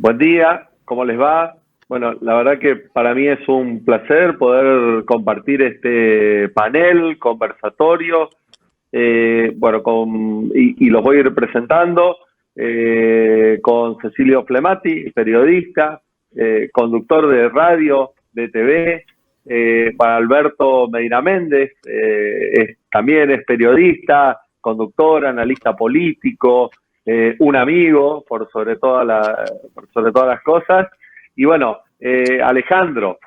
Buen día, ¿cómo les va? Bueno, la verdad que para mí es un placer poder compartir este panel, conversatorio, y los voy a ir presentando con Cecilio Flemati, periodista, conductor de radio, de TV, para Alberto Medina Méndez, también es periodista, conductor, analista político, un amigo por sobre todas las cosas. Y bueno, Alejandro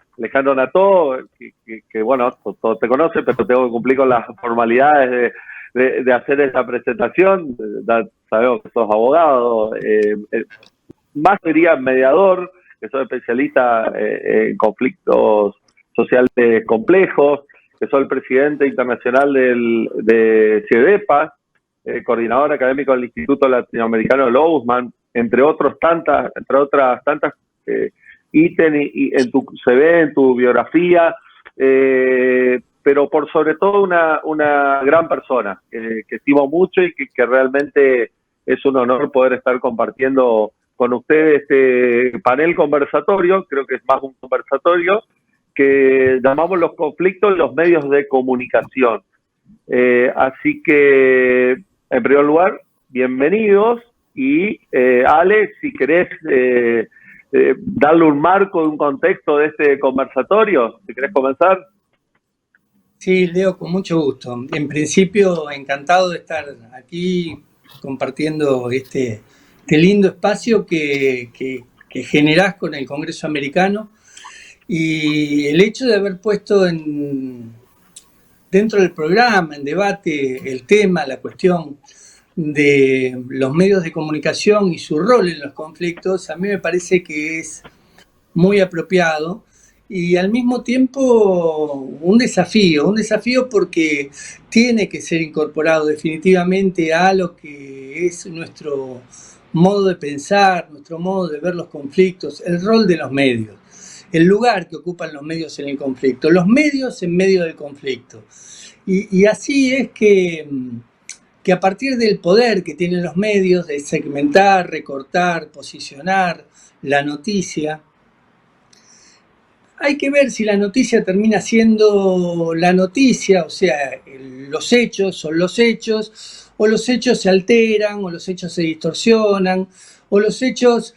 Nató, que bueno, todo te conoce, pero tengo que cumplir con las formalidades de hacer esta presentación. Sabemos que sos abogado, más sería mediador, que soy especialista en conflictos sociales complejos, que soy el presidente internacional de CIEDEPA, coordinador académico del Instituto Latinoamericano de Lousman, entre otras tantas ítems en tu CV, en tu biografía, pero por sobre todo una gran persona que estimo mucho y que realmente es un honor poder estar compartiendo con ustedes este panel conversatorio. Creo que es más un conversatorio que llamamos los conflictos en los medios de comunicación. Así que, en primer lugar, bienvenidos. Y Ale, si querés darle un marco, un contexto de este conversatorio, si querés comenzar. Sí, Leo, con mucho gusto. En principio, encantado de estar aquí compartiendo este lindo espacio que generás con el Congreso Americano, y el hecho de haber puesto dentro del programa, en debate, el tema, la cuestión de los medios de comunicación y su rol en los conflictos, a mí me parece que es muy apropiado y al mismo tiempo un desafío porque tiene que ser incorporado definitivamente a lo que es nuestro modo de pensar, nuestro modo de ver los conflictos, el rol de los medios, el lugar que ocupan los medios en el conflicto, los medios en medio del conflicto. Y así es que a partir del poder que tienen los medios de segmentar, recortar, posicionar la noticia, hay que ver si la noticia termina siendo la noticia, o sea, los hechos son los hechos, o los hechos se alteran, o los hechos se distorsionan, o los hechos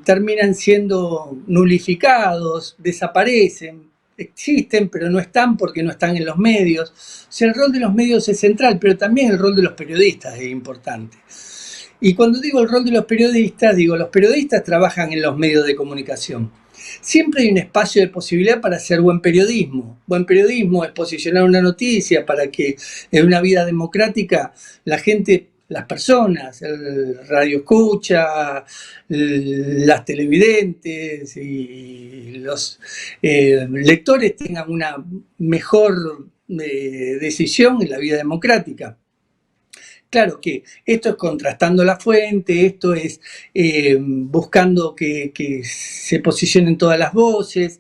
terminan siendo nulificados, desaparecen, existen pero no están porque no están en los medios. O sea, el rol de los medios es central, pero también el rol de los periodistas es importante. Y cuando digo el rol de los periodistas, digo, los periodistas trabajan en los medios de comunicación. Siempre hay un espacio de posibilidad para hacer buen periodismo. Buen periodismo es posicionar una noticia para que en una vida democrática la gente, las personas, el radio escucha, las televidentes y los lectores tengan una mejor decisión en la vida democrática. Claro que esto es contrastando la fuente, esto es buscando que se posicionen todas las voces,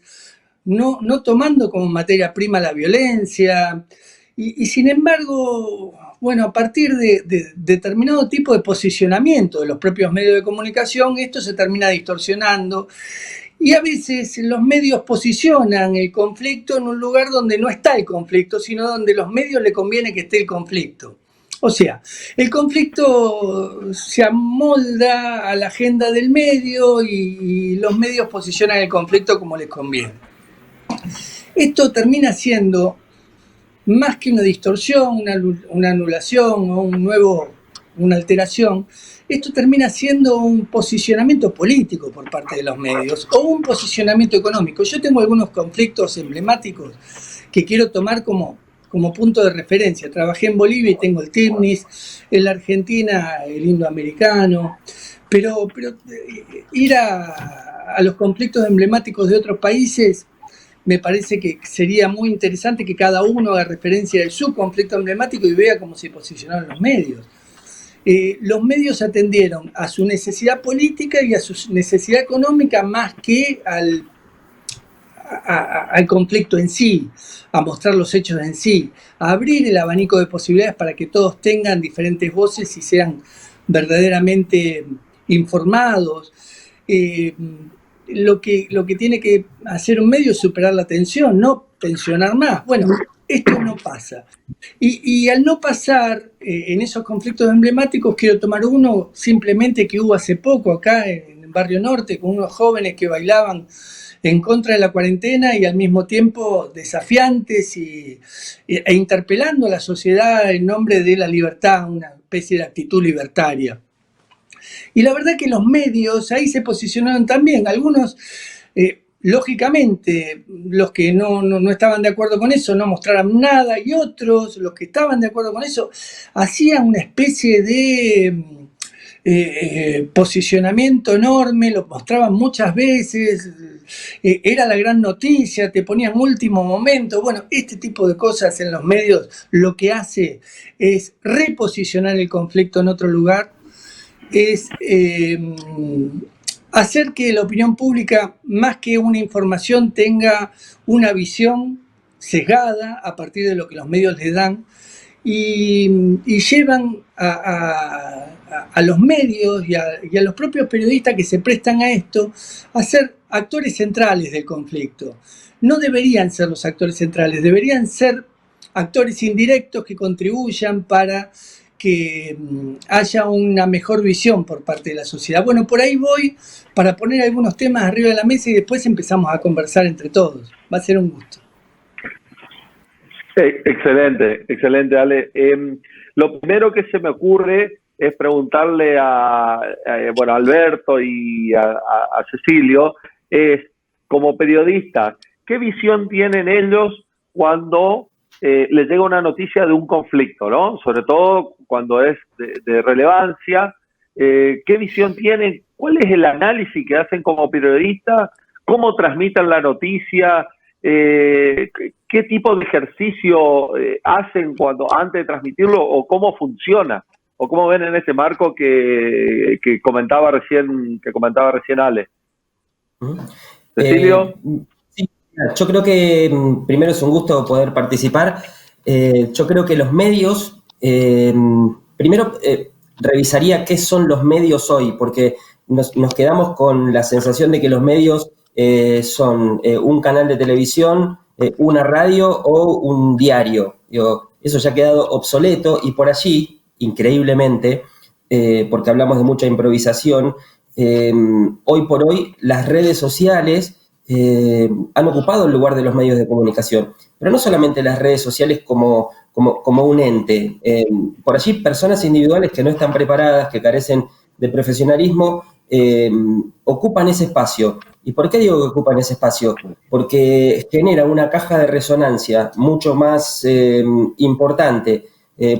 no tomando como materia prima la violencia, y sin embargo, bueno, a partir de determinado tipo de posicionamiento de los propios medios de comunicación, esto se termina distorsionando, y a veces los medios posicionan el conflicto en un lugar donde no está el conflicto, sino donde a los medios le conviene que esté el conflicto. O sea, el conflicto se amolda a la agenda del medio y los medios posicionan el conflicto como les conviene. Esto termina siendo más que una distorsión, una anulación o una alteración. Esto termina siendo un posicionamiento político por parte de los medios o un posicionamiento económico. Yo tengo algunos conflictos emblemáticos que quiero tomar como punto de referencia. Trabajé en Bolivia y tengo el TIMNIS, en la Argentina el indoamericano, pero ir a los conflictos emblemáticos de otros países me parece que sería muy interesante que cada uno haga referencia de su conflicto emblemático y vea cómo se posicionaron los medios. Los medios atendieron a su necesidad política y a su necesidad económica más que al conflicto en sí, a mostrar los hechos en sí, a abrir el abanico de posibilidades para que todos tengan diferentes voces y sean verdaderamente informados. lo que tiene que hacer un medio es superar la tensión, no tensionar más. Bueno, esto no pasa. Y al no pasar en esos conflictos emblemáticos, quiero tomar uno simplemente que hubo hace poco acá en Barrio Norte, con unos jóvenes que bailaban en contra de la cuarentena y al mismo tiempo desafiantes e interpelando a la sociedad en nombre de la libertad, una especie de actitud libertaria. Y la verdad que los medios ahí se posicionaron también, algunos, lógicamente, los que no estaban de acuerdo con eso no mostraron nada, y otros, los que estaban de acuerdo con eso, hacían una especie de posicionamiento enorme, lo mostraban muchas veces, era la gran noticia, te ponían último momento. Bueno, este tipo de cosas en los medios lo que hace es reposicionar el conflicto en otro lugar, es hacer que la opinión pública, más que una información, tenga una visión sesgada a partir de lo que los medios les dan, y llevan a los medios y a los propios periodistas que se prestan a esto a ser actores centrales del conflicto. No deberían ser los actores centrales, deberían ser actores indirectos que contribuyan para que haya una mejor visión por parte de la sociedad. Bueno, por ahí voy para poner algunos temas arriba de la mesa y después empezamos a conversar entre todos. Va a ser un gusto. Excelente, excelente, Ale. Lo primero que se me ocurre es preguntarle a Alberto y a Cecilio, es, como periodistas, ¿qué visión tienen ellos cuando les llega una noticia de un conflicto, ¿no? Sobre todo cuando es de relevancia. ¿Qué visión tienen? ¿Cuál es el análisis que hacen como periodistas? ¿Cómo transmiten la noticia? ¿Qué tipo de ejercicio hacen antes de transmitirlo, o cómo funciona, o cómo ven en ese marco que comentaba recién Ale? Cecilio. Sí, yo creo que primero es un gusto poder participar. Yo creo que los medios, primero revisaría qué son los medios hoy, porque nos quedamos con la sensación de que los medios son un canal de televisión, una radio o un diario. Eso ya ha quedado obsoleto, y por allí, increíblemente, porque hablamos de mucha improvisación, hoy por hoy las redes sociales han ocupado el lugar de los medios de comunicación, pero no solamente las redes sociales como un ente. Por allí personas individuales que no están preparadas, que carecen de profesionalismo, ocupan ese espacio. ¿Y por qué digo que ocupan ese espacio? Porque genera una caja de resonancia mucho más importante.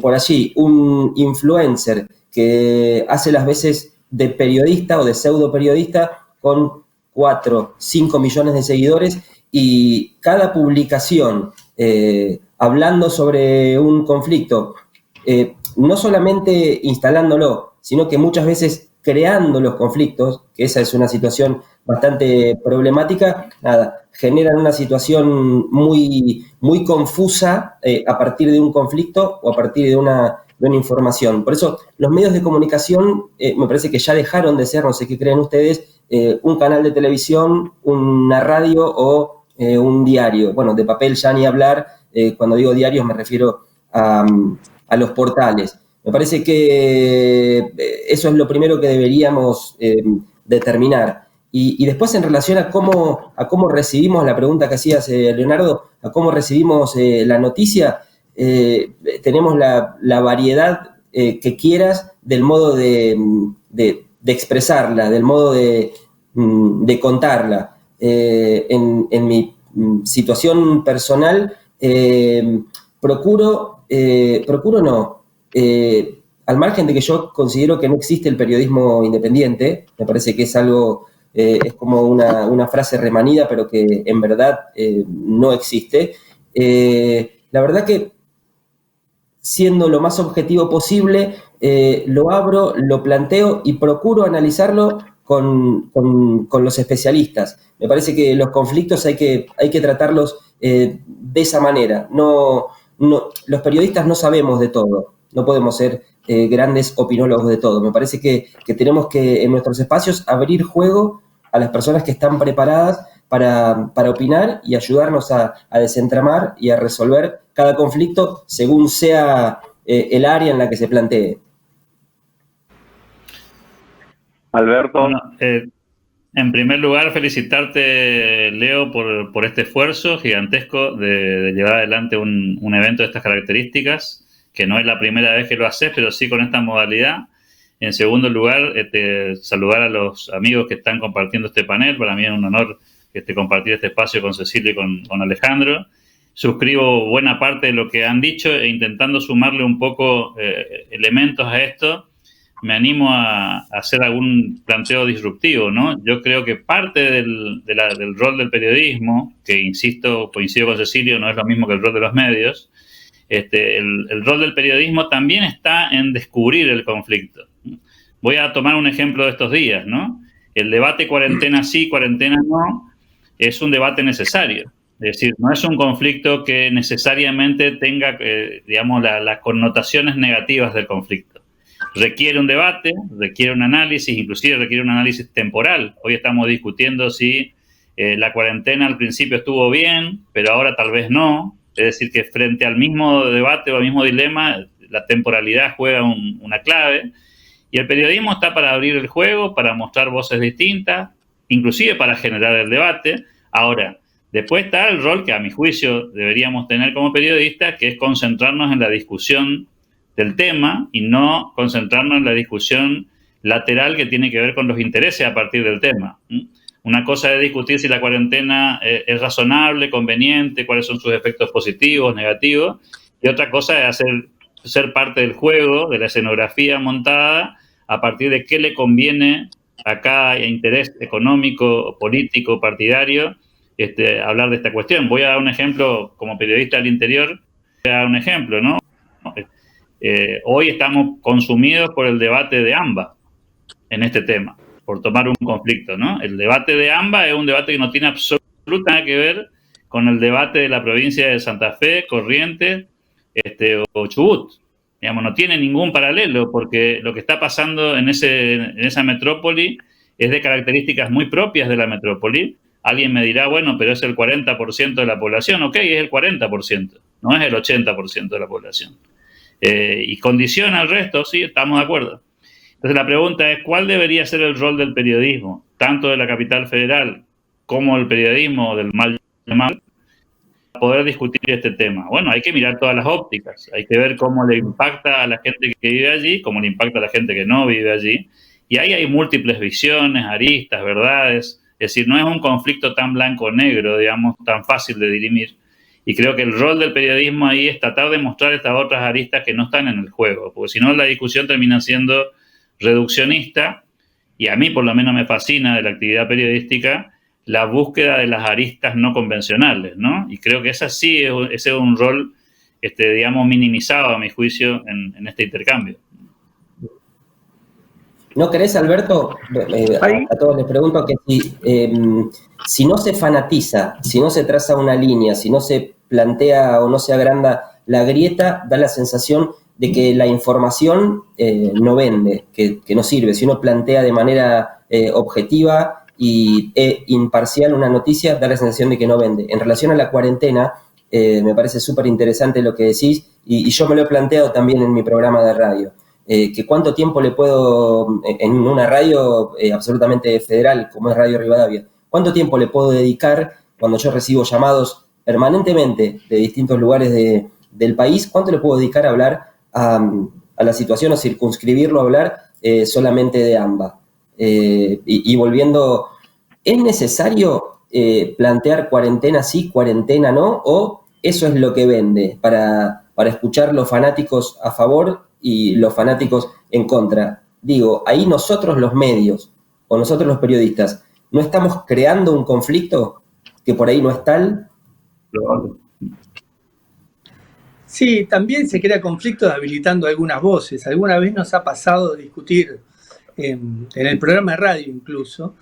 Por allí, un influencer que hace las veces de periodista o de pseudo periodista con 4, 5 millones de seguidores, y cada publicación hablando sobre un conflicto, no solamente instalándolo, sino que muchas veces creando los conflictos, que esa es una situación bastante problemática, generan una situación muy, muy confusa a partir de un conflicto o a partir de una información. Por eso los medios de comunicación me parece que ya dejaron de ser, no sé qué creen ustedes, un canal de televisión, una radio o un diario. Bueno, de papel ya ni hablar. Cuando digo diarios me refiero a los portales. Me parece que eso es lo primero que deberíamos determinar. Y después, en relación a cómo recibimos la pregunta que hacías, Leonardo, a cómo recibimos la noticia, tenemos la variedad que quieras del modo de expresarla, del modo de contarla. En mi situación personal, procuro no, al margen de que yo considero que no existe el periodismo independiente, me parece que es algo, es como una frase remanida, pero que en verdad no existe. La verdad que, siendo lo más objetivo posible, lo abro, lo planteo y procuro analizarlo con los especialistas. Me parece que los conflictos hay que tratarlos de esa manera. No, los periodistas no sabemos de todo. no podemos ser grandes opinólogos de todo. Me parece que tenemos que en nuestros espacios abrir juego a las personas que están preparadas para opinar y ayudarnos a desentramar y a resolver cada conflicto según sea el área en la que se plantee. Alberto. Bueno, en primer lugar, felicitarte, Leo, por este esfuerzo gigantesco de llevar adelante un evento de estas características, que no es la primera vez que lo haces, pero sí con esta modalidad. En segundo lugar, saludar a los amigos que están compartiendo este panel. Para mí es un honor compartir este espacio con Cecilia y con Alejandro. Suscribo buena parte de lo que han dicho e intentando sumarle un poco elementos a esto, me animo a hacer algún planteo disruptivo, ¿no? Yo creo que parte del rol del periodismo, que insisto, coincido con Cecilio, no es lo mismo que el rol de los medios, el rol del periodismo también está en descubrir el conflicto. Voy a tomar un ejemplo de estos días, ¿no? El debate cuarentena sí, cuarentena no, es un debate necesario. Es decir, no es un conflicto que necesariamente tenga, digamos, las connotaciones negativas del conflicto. Requiere un debate, requiere un análisis, inclusive requiere un análisis temporal. Hoy estamos discutiendo si la cuarentena al principio estuvo bien, pero ahora tal vez no. Es decir, que frente al mismo debate o al mismo dilema, la temporalidad juega una clave. Y el periodismo está para abrir el juego, para mostrar voces distintas, inclusive para generar el debate. Ahora, después está el rol que a mi juicio deberíamos tener como periodistas, que es concentrarnos en la discusión del tema y no concentrarnos en la discusión lateral que tiene que ver con los intereses a partir del tema. Una cosa es discutir si la cuarentena es razonable, conveniente, cuáles son sus efectos positivos, negativos, y otra cosa es ser parte del juego, de la escenografía montada, a partir de qué le conviene a cada interés económico, político, partidario, hablar de esta cuestión. Voy a dar un ejemplo como periodista del interior, voy a dar un ejemplo, ¿no? Hoy estamos consumidos por el debate de AMBA en este tema, por tomar un conflicto, ¿no? El debate de AMBA es un debate que no tiene absolutamente nada que ver con el debate de la provincia de Santa Fe, Corrientes o Chubut. Digamos, no tiene ningún paralelo porque lo que está pasando en esa metrópoli es de características muy propias de la metrópoli. Alguien me dirá, bueno, pero es el 40% de la población. Ok, es el 40%, no es el 80% de la población. Y condiciona al resto, sí, estamos de acuerdo. Entonces la pregunta es, ¿cuál debería ser el rol del periodismo, tanto de la capital federal como el periodismo del mal llamado, para poder discutir este tema? Bueno, hay que mirar todas las ópticas, hay que ver cómo le impacta a la gente que vive allí, cómo le impacta a la gente que no vive allí, y ahí hay múltiples visiones, aristas, verdades, es decir, no es un conflicto tan blanco-negro, digamos, tan fácil de dirimir. Y creo que el rol del periodismo ahí es tratar de mostrar estas otras aristas que no están en el juego, porque si no la discusión termina siendo reduccionista, y a mí por lo menos me fascina de la actividad periodística la búsqueda de las aristas no convencionales, ¿no? Y creo que ese es un rol, digamos, minimizado a mi juicio en este intercambio. ¿No crees, Alberto? A todos les pregunto que si no se fanatiza, si no se traza una línea, si no se plantea o no se agranda la grieta, da la sensación de que la información no vende, que no sirve. Si uno plantea de manera objetiva e imparcial una noticia, da la sensación de que no vende. En relación a la cuarentena, me parece súper interesante lo que decís, y yo me lo he planteado también en mi programa de radio. Que cuánto tiempo le puedo, en una radio absolutamente federal como es Radio Rivadavia, cuánto tiempo le puedo dedicar cuando yo recibo llamados permanentemente de distintos lugares del país, cuánto le puedo dedicar a hablar a la situación o circunscribirlo a hablar solamente de AMBA. Y volviendo, ¿es necesario plantear cuarentena sí, cuarentena no? ¿O eso es lo que vende para escuchar los fanáticos a favor y los fanáticos en contra? Digo, ahí nosotros los medios o nosotros los periodistas, ¿no estamos creando un conflicto que por ahí no es tal? Sí, también se crea conflicto habilitando algunas voces. Alguna vez nos ha pasado discutir en el programa de radio incluso,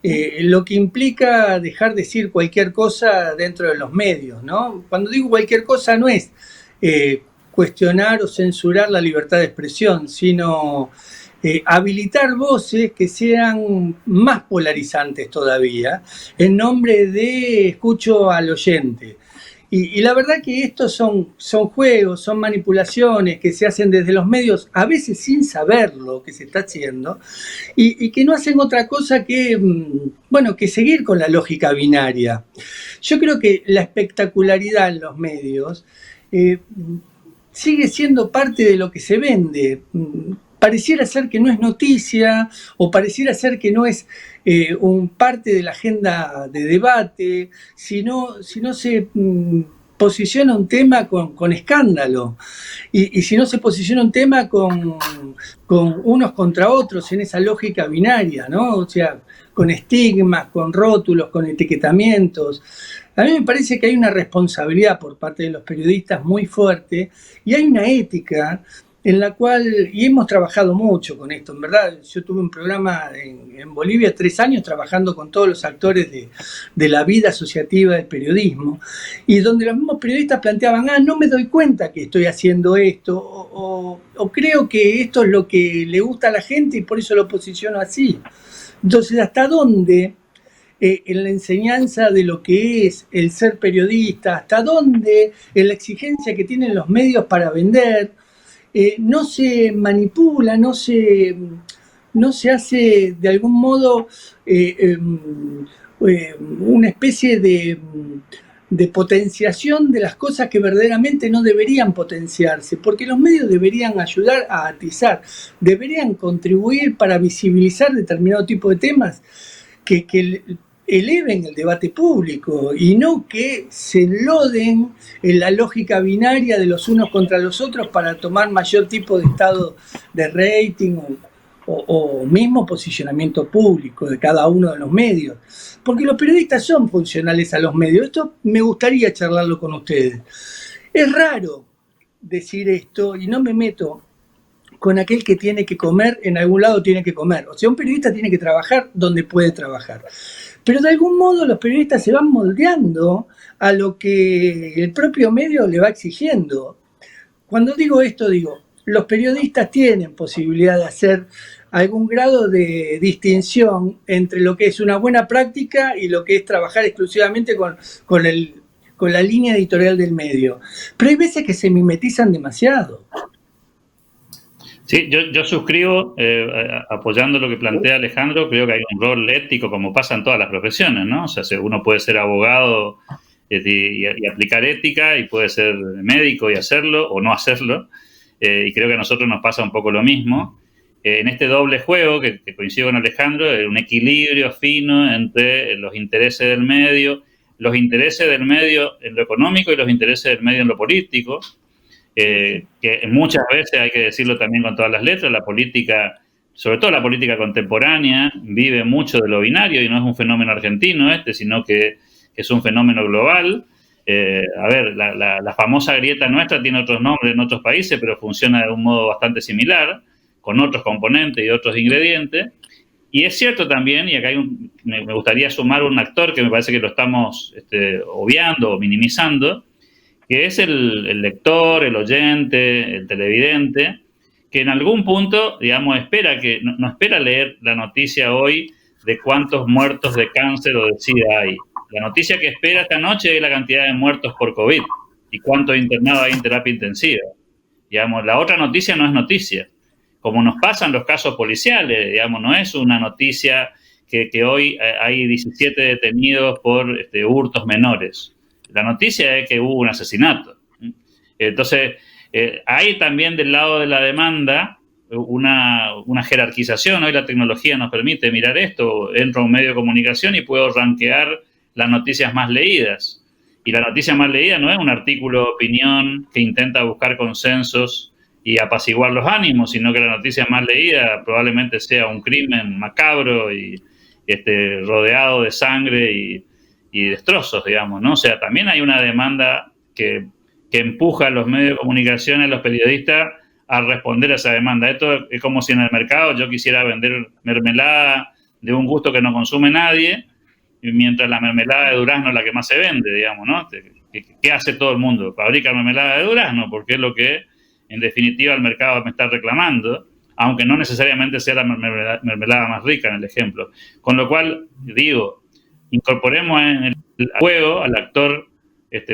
lo que implica dejar de decir cualquier cosa dentro de los medios, ¿no? Cuando digo cualquier cosa no es cuestionar o censurar la libertad de expresión, sino habilitar voces que sean más polarizantes todavía, en nombre de escucho al oyente. Y la verdad que estos son juegos, son manipulaciones que se hacen desde los medios, a veces sin saber lo que se está haciendo, y que no hacen otra cosa que, bueno, que seguir con la lógica binaria. Yo creo que la espectacularidad en los medios sigue siendo parte de lo que se vende. Pareciera ser que no es noticia, o pareciera ser que no es parte de la agenda de debate, si no se posiciona un tema con escándalo, y si no se posiciona un tema con unos contra otros en esa lógica binaria, ¿no? O sea, con estigmas, con rótulos, con etiquetamientos. A mí me parece que hay una responsabilidad por parte de los periodistas muy fuerte, y hay una ética en la cual, y hemos trabajado mucho con esto, en verdad. Yo tuve un programa en Bolivia 3 años trabajando con todos los actores de la vida asociativa del periodismo, y donde los mismos periodistas planteaban, no me doy cuenta que estoy haciendo esto, o creo que esto es lo que le gusta a la gente y por eso lo posiciono así. Entonces, ¿hasta dónde en la enseñanza de lo que es el ser periodista, hasta dónde en la exigencia que tienen los medios para vender, no se manipula, no se hace de algún modo una especie de potenciación de las cosas que verdaderamente no deberían potenciarse? Porque los medios deberían ayudar a atizar, deberían contribuir para visibilizar determinado tipo de temas que eleven el debate público, y no que se enloden en la lógica binaria de los unos contra los otros para tomar mayor tipo de estado de rating o mismo posicionamiento público de cada uno de los medios. Porque los periodistas son funcionales a los medios. Esto me gustaría charlarlo con ustedes. Es raro decir esto, y no me meto con aquel que tiene que comer, en algún lado tiene que comer. O sea, un periodista tiene que trabajar donde puede trabajar. Pero de algún modo los periodistas se van moldeando a lo que el propio medio le va exigiendo. Cuando digo esto, digo, los periodistas tienen posibilidad de hacer algún grado de distinción entre lo que es una buena práctica y lo que es trabajar exclusivamente con la línea editorial del medio. Pero hay veces que se mimetizan demasiado. Sí, yo suscribo, apoyando lo que plantea Alejandro. Creo que hay un rol ético, como pasa en todas las profesiones, ¿no? O sea, uno puede ser abogado y aplicar ética, y puede ser médico y hacerlo o no hacerlo, y creo que a nosotros nos pasa un poco lo mismo. En este doble juego, que coincido con Alejandro, un equilibrio fino entre los intereses del medio en lo económico y los intereses del medio en lo político. Que muchas veces, hay que decirlo también con todas las letras, la política, sobre todo la política contemporánea, vive mucho de lo binario, y no es un fenómeno argentino sino que es un fenómeno global. A ver, la famosa grieta nuestra tiene otros nombres en otros países, pero funciona de un modo bastante similar, con otros componentes y otros ingredientes. Y es cierto también, y acá me gustaría sumar un actor que me parece que lo estamos obviando o minimizando, que es el lector, el oyente, el televidente, que en algún punto, digamos, no espera leer la noticia hoy de cuántos muertos de cáncer o de SIDA hay. La noticia que espera esta noche es la cantidad de muertos por COVID y cuántos internados hay en terapia intensiva. Digamos, la otra noticia no es noticia. Como nos pasan los casos policiales, digamos, no es una noticia que hoy hay 17 detenidos por hurtos menores. La noticia es que hubo un asesinato. Entonces, hay también del lado de la demanda una jerarquización. Hoy la tecnología nos permite mirar esto. Entro a un medio de comunicación y puedo rankear las noticias más leídas. Y la noticia más leída no es un artículo de opinión que intenta buscar consensos y apaciguar los ánimos, sino que la noticia más leída probablemente sea un crimen macabro y rodeado de sangre y destrozos, digamos, ¿no? O sea, también hay una demanda que empuja a los medios de comunicación, a los periodistas, a responder a esa demanda. Esto es como si en el mercado yo quisiera vender mermelada de un gusto que no consume nadie, mientras la mermelada de durazno es la que más se vende, digamos, ¿no? ¿Qué hace todo el mundo? ¿Fabrica mermelada de durazno? Porque es lo que, en definitiva, el mercado me está reclamando, aunque no necesariamente sea la mermelada más rica en el ejemplo. Con lo cual, digo, incorporemos en el juego al actor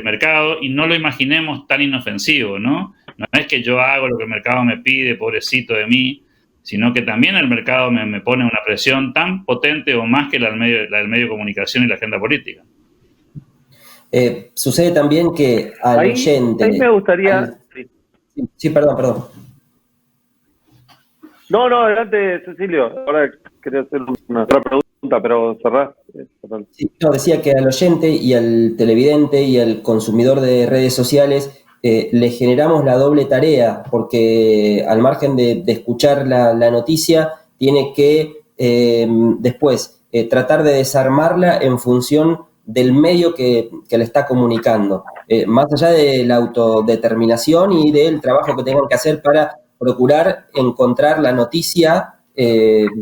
mercado y no lo imaginemos tan inofensivo, ¿no? No es que yo hago lo que el mercado me pide, pobrecito de mí, sino que también el mercado me pone una presión tan potente o más que la del medio de comunicación y la agenda política. Sucede también que al oyente... Ahí me gustaría... Sí, perdón. No, adelante, Cecilio. Ahora quería hacer una otra pregunta, pero cerrá. Sí, no, decía que al oyente y al televidente y al consumidor de redes sociales le generamos la doble tarea, porque al margen de escuchar la noticia, tiene que después tratar de desarmarla en función del medio que le está comunicando, más allá de la autodeterminación y del trabajo que tengan que hacer para procurar encontrar la noticia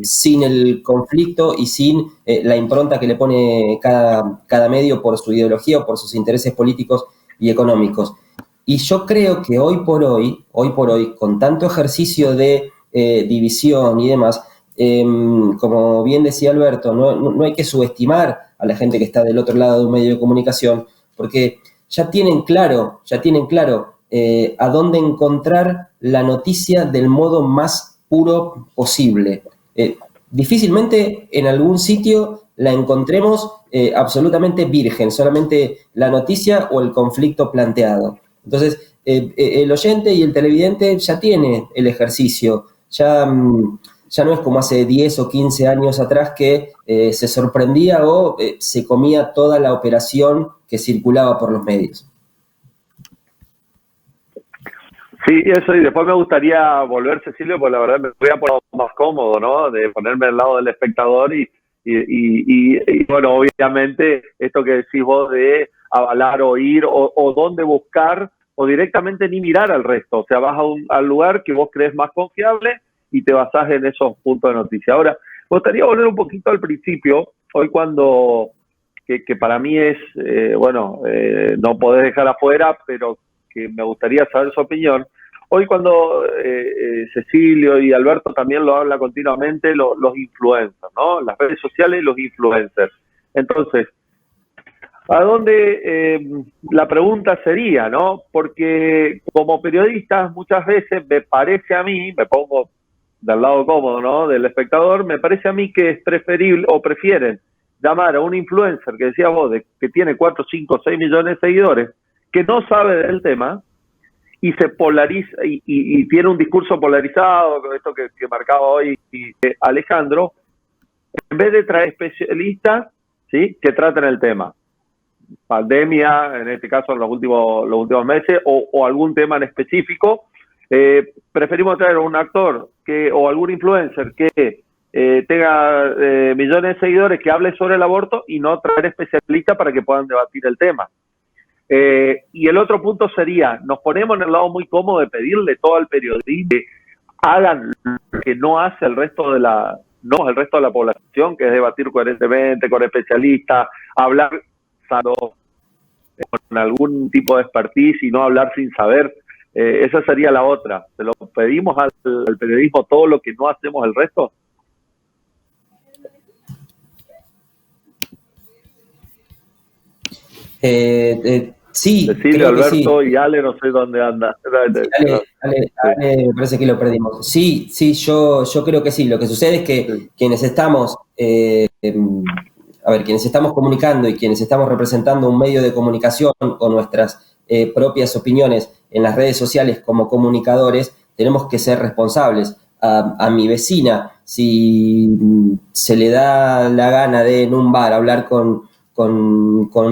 sin el conflicto y sin la impronta que le pone cada medio por su ideología o por sus intereses políticos y económicos. Y yo creo que hoy por hoy, con tanto ejercicio de división y demás, como bien decía Alberto, no hay que subestimar a la gente que está del otro lado de un medio de comunicación, porque ya tienen claro a dónde encontrar la noticia del modo más puro posible. Difícilmente en algún sitio la encontremos absolutamente virgen, solamente la noticia o el conflicto planteado. Entonces, el oyente y el televidente ya tiene el ejercicio, ya no es como hace 10 o 15 años atrás que se sorprendía o se comía toda la operación que circulaba por los medios. Sí, eso, y después me gustaría volver, Cecilio, porque la verdad me voy a poner más cómodo, ¿no? De ponerme al lado del espectador y bueno, obviamente, esto que decís vos de avalar o ir o dónde buscar o directamente ni mirar al resto. O sea, vas al lugar que vos crees más confiable y te basás en esos puntos de noticia. Ahora, me gustaría volver un poquito al principio, hoy cuando, que para mí es, no podés dejar afuera, pero que me gustaría saber su opinión. Hoy cuando Cecilio y Alberto también lo hablan continuamente, los influencers, ¿no? Las redes sociales y los influencers. Entonces, ¿a dónde la pregunta sería, ¿no? Porque como periodistas muchas veces me parece a mí, me pongo del lado cómodo, ¿no? Del espectador, me parece a mí que es preferible o prefieren llamar a un influencer que decías vos, que tiene 4, 5, 6 millones de seguidores, que no sabe del tema y se polariza y tiene un discurso polarizado, con esto que marcaba hoy Alejandro, en vez de traer especialistas, ¿sí?, que traten el tema. Pandemia, en este caso en los últimos meses, o algún tema en específico. Preferimos traer a un actor o algún influencer que tenga millones de seguidores, que hable sobre el aborto, y no traer especialistas para que puedan debatir el tema. Y el otro punto sería, nos ponemos en el lado muy cómodo de pedirle todo al periodismo que hagan lo que no hace el resto de la población, que es debatir coherentemente con especialistas, hablar con algún tipo de expertise y no hablar sin saber. Esa sería la otra. ¿Se lo pedimos al periodismo todo lo que no hacemos el resto? Sí, Cecilio, Alberto sí. Y Ale, no sé dónde anda. Ale, me parece que lo perdimos. Sí, yo creo que sí. Lo que sucede es que quienes estamos comunicando y quienes estamos representando un medio de comunicación con nuestras propias opiniones en las redes sociales como comunicadores, tenemos que ser responsables. A mi vecina, si se le da la gana de en un bar hablar con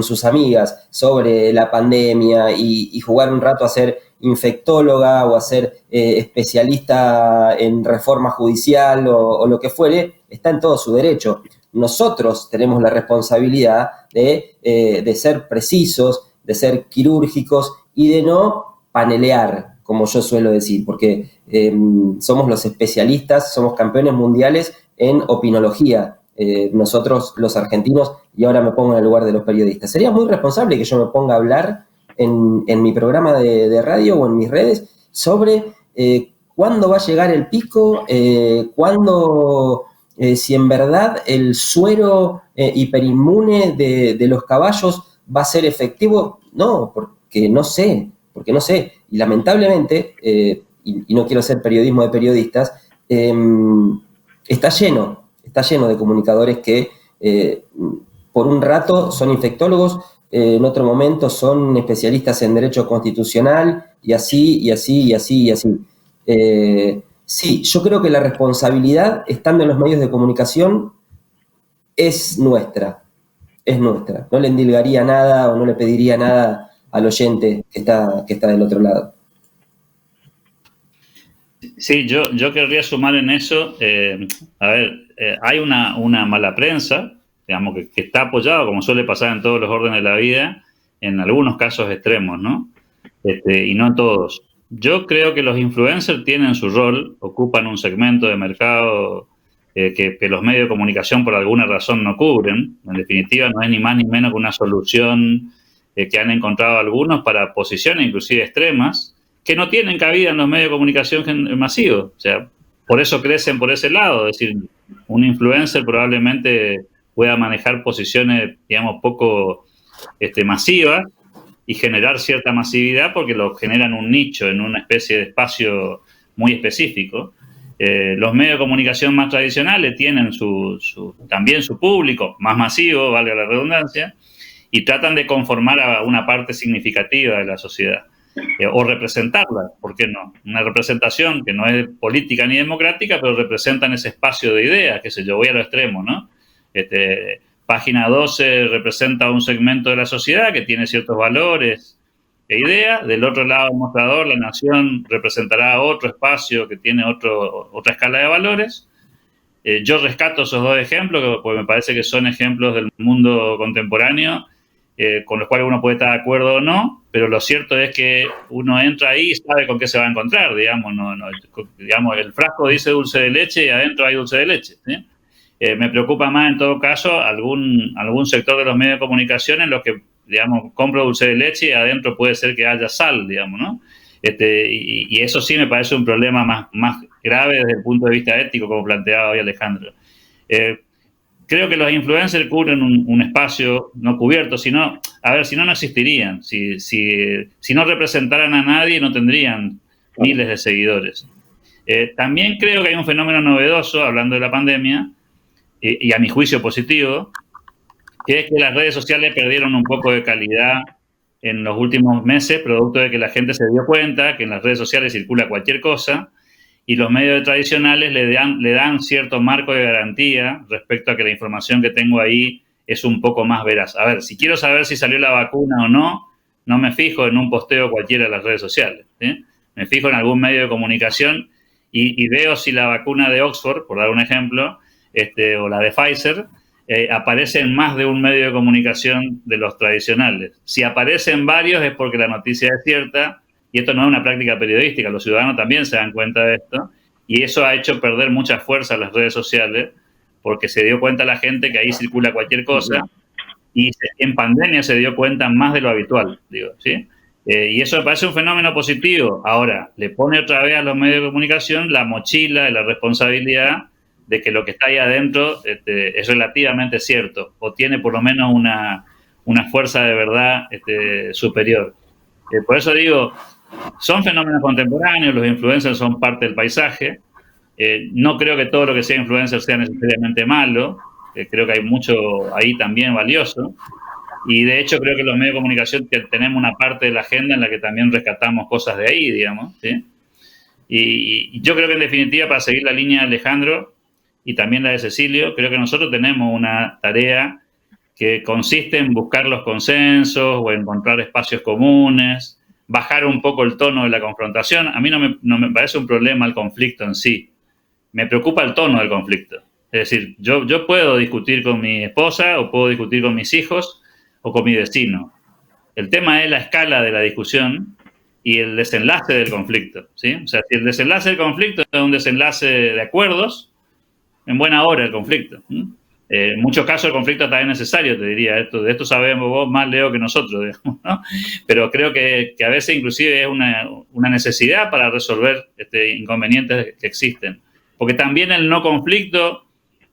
sus amigas sobre la pandemia y jugar un rato a ser infectóloga o a ser especialista en reforma judicial o lo que fuere, está en todo su derecho. Nosotros tenemos la responsabilidad de ser precisos, de ser quirúrgicos y de no panelear, como yo suelo decir, porque somos los especialistas, somos campeones mundiales en opinología. Nosotros, los argentinos, y ahora me pongo en el lugar de los periodistas. Sería muy responsable que yo me ponga a hablar en mi programa de radio o en mis redes sobre cuándo va a llegar el pico, cuándo, si en verdad el suero hiperinmune de los caballos va a ser efectivo. No, porque no sé. Y lamentablemente, y no quiero hacer periodismo de periodistas, está lleno de comunicadores que por un rato son infectólogos, en otro momento son especialistas en derecho constitucional, y así. Sí, yo creo que la responsabilidad, estando en los medios de comunicación, es nuestra. No le endilgaría nada o no le pediría nada al oyente que está del otro lado. Sí, yo querría sumar en eso, hay una mala prensa, digamos, que está apoyado, como suele pasar en todos los órdenes de la vida, en algunos casos extremos, ¿no? Y no en todos. Yo creo que los influencers tienen su rol, ocupan un segmento de mercado que los medios de comunicación por alguna razón no cubren. En definitiva, no es ni más ni menos que una solución que han encontrado algunos para posiciones inclusive extremas, que no tienen cabida en los medios de comunicación masivos. O sea, por eso crecen por ese lado. Es decir, un influencer probablemente pueda manejar posiciones, digamos, poco masivas y generar cierta masividad porque lo generan un nicho en una especie de espacio muy específico. Los medios de comunicación más tradicionales tienen también su público más masivo, valga la redundancia, y tratan de conformar a una parte significativa de la sociedad. O representarla, ¿por qué no? Una representación que no es política ni democrática, pero representan ese espacio de ideas, qué sé yo, voy a lo extremo, ¿no? Página 12 representa un segmento de la sociedad que tiene ciertos valores e ideas. Del otro lado del mostrador, La Nación representará otro espacio que tiene otra escala de valores. Yo rescato esos dos ejemplos, porque me parece que son ejemplos del mundo contemporáneo, con los cuales uno puede estar de acuerdo o no, pero lo cierto es que uno entra ahí y sabe con qué se va a encontrar, digamos, digamos, el frasco dice dulce de leche y adentro hay dulce de leche, ¿sí? Me preocupa más, en todo caso, algún sector de los medios de comunicación en los que, digamos, compro dulce de leche y adentro puede ser que haya sal, digamos, ¿no? Y eso sí me parece un problema más grave desde el punto de vista ético, como planteaba hoy Alejandro. Creo que los influencers cubren un espacio no cubierto, si no existirían. Si no representaran a nadie, no tendrían miles de seguidores. También creo que hay un fenómeno novedoso, hablando de la pandemia, y a mi juicio positivo, que es que las redes sociales perdieron un poco de calidad en los últimos meses, producto de que la gente se dio cuenta que en las redes sociales circula cualquier cosa, y los medios tradicionales le dan cierto marco de garantía respecto a que la información que tengo ahí es un poco más veraz. A ver, si quiero saber si salió la vacuna o no, no me fijo en un posteo cualquiera de las redes sociales, ¿sí? Me fijo en algún medio de comunicación y veo si la vacuna de Oxford, por dar un ejemplo, o la de Pfizer, aparece en más de un medio de comunicación de los tradicionales. Si aparecen varios es porque la noticia es cierta. Y esto no es una práctica periodística, los ciudadanos también se dan cuenta de esto, y eso ha hecho perder mucha fuerza a las redes sociales, porque se dio cuenta la gente que ahí circula cualquier cosa, y en pandemia se dio cuenta más de lo habitual, digo, ¿sí? Y eso me parece un fenómeno positivo. Ahora, le pone otra vez a los medios de comunicación la mochila de la responsabilidad de que lo que está ahí adentro es relativamente cierto, o tiene por lo menos una fuerza de verdad superior. Por eso digo, son fenómenos contemporáneos, los influencers son parte del paisaje. No creo que todo lo que sea influencer sea necesariamente malo. Creo que hay mucho ahí también valioso. Y de hecho creo que los medios de comunicación tenemos una parte de la agenda en la que también rescatamos cosas de ahí, digamos, ¿sí? Y yo creo que en definitiva, para seguir la línea de Alejandro y también la de Cecilio, creo que nosotros tenemos una tarea que consiste en buscar los consensos o encontrar espacios comunes, bajar un poco el tono de la confrontación. A mí no me parece un problema el conflicto en sí. Me preocupa el tono del conflicto. Es decir, yo puedo discutir con mi esposa o puedo discutir con mis hijos o con mi vecino. El tema es la escala de la discusión y el desenlace del conflicto, ¿sí? O sea, si el desenlace del conflicto es un desenlace de acuerdos, en buena hora el conflicto, ¿sí? En muchos casos el conflicto también es necesario, te diría. De esto sabemos vos más, Leo, que nosotros, digamos, ¿no? Pero creo que a veces inclusive es una necesidad para resolver inconvenientes que existen. Porque también el no conflicto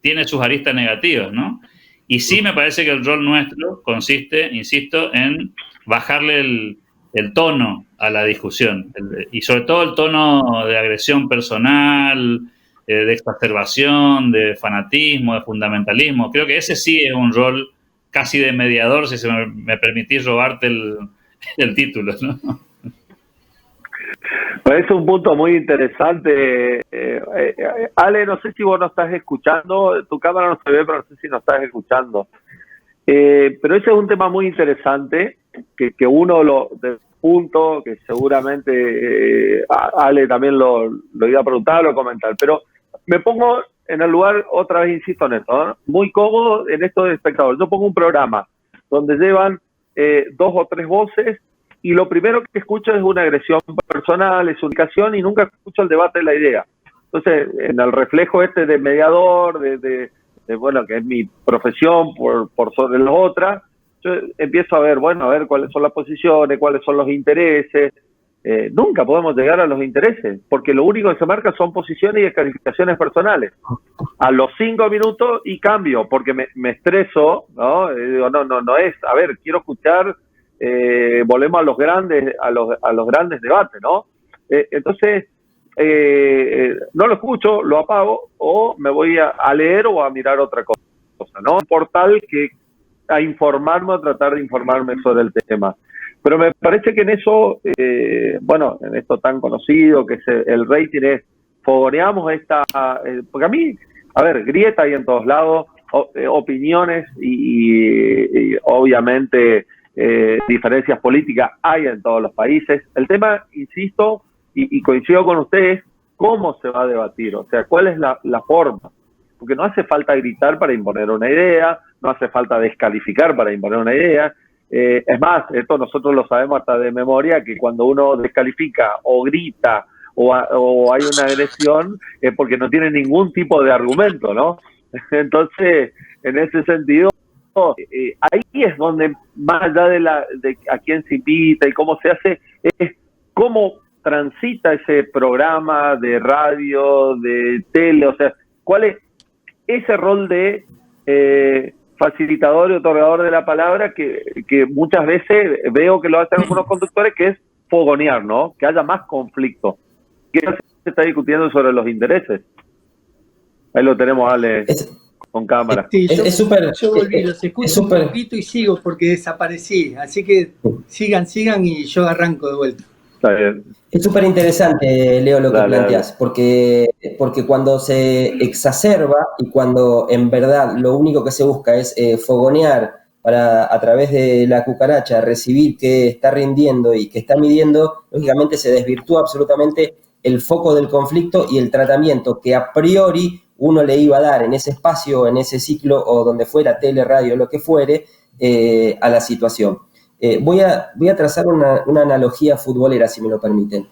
tiene sus aristas negativas, ¿no? Y sí me parece que el rol nuestro consiste, insisto, en bajarle el tono a la discusión. Y sobre todo el tono de agresión personal, de exacerbación, de fanatismo, de fundamentalismo. Creo que ese sí es un rol casi de mediador, si me permitís robarte el título, ¿no? Pues es un punto muy interesante. Ale, no sé si vos nos estás escuchando, tu cámara no se ve, pero no sé si nos estás escuchando. Pero ese es un tema muy interesante, que uno del punto, que seguramente Ale también lo iba a preguntar o comentar, pero me pongo en el lugar, otra vez insisto en esto, ¿no? Muy cómodo en esto de espectador. Yo pongo un programa donde llevan 2 o 3 voces y lo primero que escucho es una agresión personal, es unicación y nunca escucho el debate de la idea. Entonces, en el reflejo de mediador, bueno, que es mi profesión por sobre las otras, yo empiezo a ver cuáles son las posiciones, cuáles son los intereses. Nunca podemos llegar a los intereses, porque lo único que se marca son posiciones y descalificaciones personales. A los 5 minutos y cambio, porque me estreso, ¿no? Digo, no es, a ver, quiero escuchar, volvemos a los grandes debates, ¿no? Entonces, no lo escucho, lo apago, o me voy a leer o a mirar otra cosa, ¿no? Un portal a informarme, a tratar de informarme sobre el tema. Pero me parece que en eso, en esto tan conocido, que es el rating es, fogoneamos porque a mí, a ver, grieta hay en todos lados, opiniones y obviamente diferencias políticas hay en todos los países. El tema, insisto, y coincido con ustedes, ¿cómo se va a debatir? O sea, ¿cuál es la forma? Porque no hace falta gritar para imponer una idea, no hace falta descalificar para imponer una idea. Es más, esto nosotros lo sabemos hasta de memoria, que cuando uno descalifica o grita o hay una agresión es porque no tiene ningún tipo de argumento, ¿no? Entonces, en ese sentido, ahí es donde, más allá de a quién se invita y cómo se hace, es cómo transita ese programa de radio, de tele, o sea, cuál es ese rol de facilitador y otorgador de la palabra que muchas veces veo que lo hacen algunos conductores, que es fogonear, ¿no? Que haya más conflicto. ¿Qué se está discutiendo sobre los intereses? Ahí lo tenemos, Ale, con cámara. Sí, yo volví, los escucho un poquito y sigo porque desaparecí. Así que sigan y yo arranco de vuelta. Está bien. Es súper interesante, Leo, lo que planteas, porque cuando se exacerba y cuando en verdad lo único que se busca es fogonear para, a través de la cucaracha, recibir que está rindiendo y que está midiendo, lógicamente se desvirtúa absolutamente el foco del conflicto y el tratamiento que a priori uno le iba a dar en ese espacio, en ese ciclo o donde fuera, tele, radio, lo que fuere, a la situación. Voy a trazar una analogía futbolera, si me lo permiten.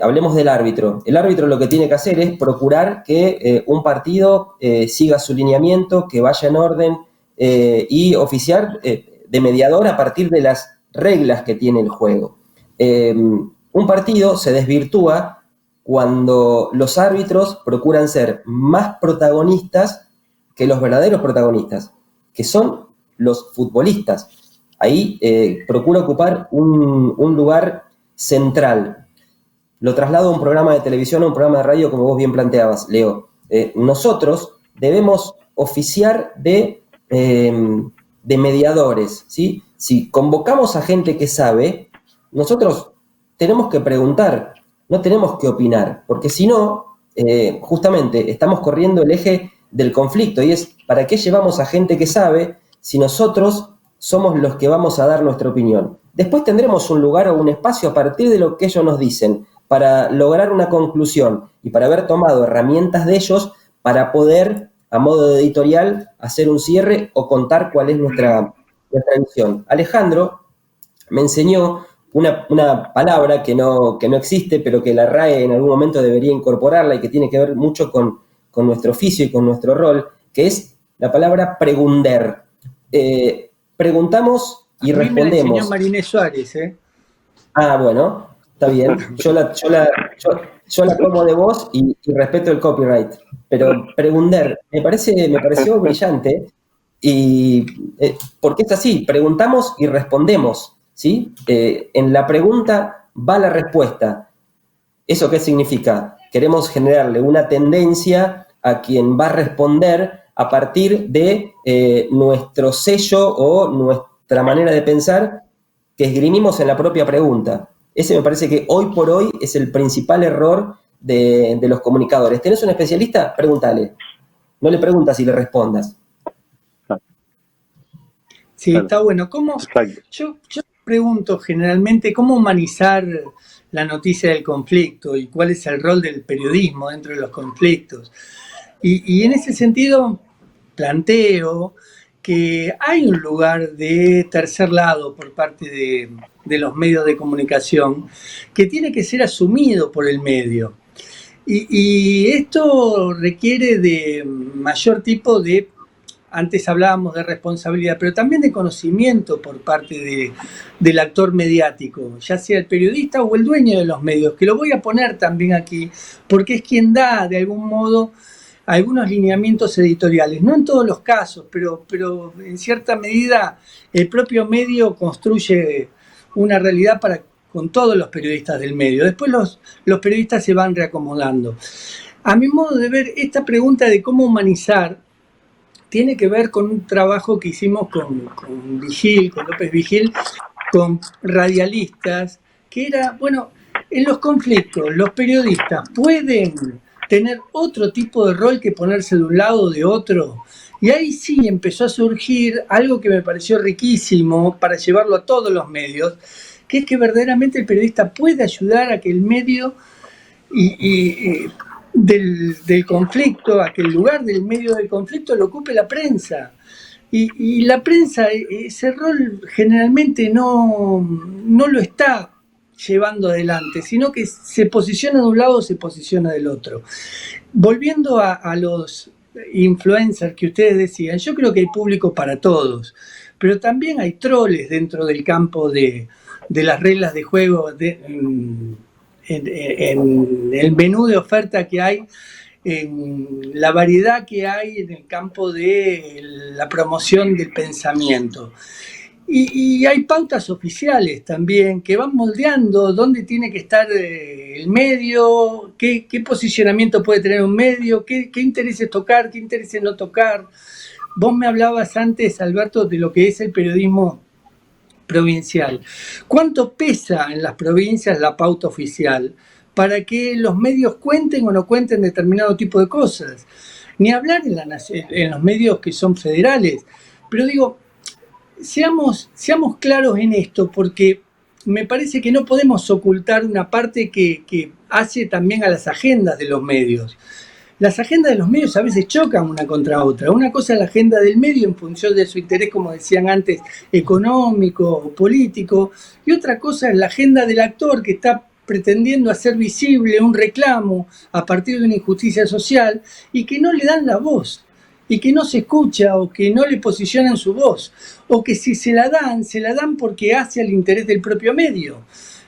Hablemos del árbitro. El árbitro lo que tiene que hacer es procurar que un partido siga su lineamiento, que vaya en orden y oficiar de mediador a partir de las reglas que tiene el juego. Un partido se desvirtúa cuando los árbitros procuran ser más protagonistas que los verdaderos protagonistas, que son los futbolistas. Ahí procura ocupar un lugar central. Lo traslado a un programa de televisión, a un programa de radio, como vos bien planteabas, Leo. Nosotros debemos oficiar de mediadores, ¿sí? Si convocamos a gente que sabe, nosotros tenemos que preguntar, no tenemos que opinar, porque si no, justamente estamos corriendo el eje del conflicto, y es, ¿para qué llevamos a gente que sabe si nosotros somos los que vamos a dar nuestra opinión? Después tendremos un lugar o un espacio a partir de lo que ellos nos dicen para lograr una conclusión y para haber tomado herramientas de ellos para poder, a modo de editorial, hacer un cierre o contar cuál es nuestra visión. Alejandro me enseñó una palabra que no existe, pero que la RAE en algún momento debería incorporarla y que tiene que ver mucho con con nuestro oficio y con nuestro rol, que es la palabra pregunder. Preguntamos y A mí me la respondemos. enseñó Marinés Suárez, ¿eh? Ah, bueno, está bien. Yo la tomo de vos y respeto el copyright. Pero pregunder, me pareció brillante y porque es así, preguntamos y respondemos, ¿sí? En la pregunta va la respuesta. ¿Eso qué significa? Queremos generarle una tendencia a quien va a responder a partir de nuestro sello o nuestra manera de pensar que esgrimimos en la propia pregunta. Ese me parece que hoy por hoy es el principal error de los comunicadores. ¿Tenés un especialista? Pregúntale. No le preguntas y le respondas. Sí, está bueno. Yo pregunto generalmente cómo humanizar la noticia del conflicto y cuál es el rol del periodismo dentro de los conflictos. Y en ese sentido planteo que hay un lugar de tercer lado por parte de los medios de comunicación que tiene que ser asumido por el medio. Y esto requiere de mayor tipo de, antes hablábamos de responsabilidad, pero también de conocimiento por parte del actor mediático, ya sea el periodista o el dueño de los medios, que lo voy a poner también aquí, porque es quien da de algún modo algunos lineamientos editoriales, no en todos los casos, pero en cierta medida el propio medio construye una realidad con todos los periodistas del medio. Después los periodistas se van reacomodando. A mi modo de ver, esta pregunta de cómo humanizar tiene que ver con un trabajo que hicimos con López Vigil, con radialistas, que era, bueno, en los conflictos los periodistas pueden tener otro tipo de rol que ponerse de un lado o de otro. Y ahí sí empezó a surgir algo que me pareció riquísimo para llevarlo a todos los medios, que es que verdaderamente el periodista puede ayudar a que el medio del conflicto, a que el lugar del medio del conflicto lo ocupe la prensa. Y la prensa, ese rol generalmente no lo está llevando adelante, sino que se posiciona de un lado o se posiciona del otro. Volviendo a los influencers que ustedes decían, yo creo que hay público para todos, pero también hay troles dentro del campo de las reglas de juego, en el menú de oferta que hay, en la variedad que hay en el campo de la promoción del pensamiento. Y hay pautas oficiales también que van moldeando dónde tiene que estar el medio, qué posicionamiento puede tener un medio, qué intereses tocar, qué intereses no tocar. Vos me hablabas antes, Alberto, de lo que es el periodismo provincial. ¿Cuánto pesa en las provincias la pauta oficial para que los medios cuenten o no cuenten determinado tipo de cosas? Ni hablar en los medios que son federales. Pero digo, seamos claros en esto, porque me parece que no podemos ocultar una parte que hace también a las agendas de los medios. Las agendas de los medios a veces chocan una contra otra. Una cosa es la agenda del medio en función de su interés, como decían antes, económico o político, y otra cosa es la agenda del actor que está pretendiendo hacer visible un reclamo a partir de una injusticia social y que no le dan la voz, y que no se escucha o que no le posicionan su voz, o que si se la dan porque hace al interés del propio medio.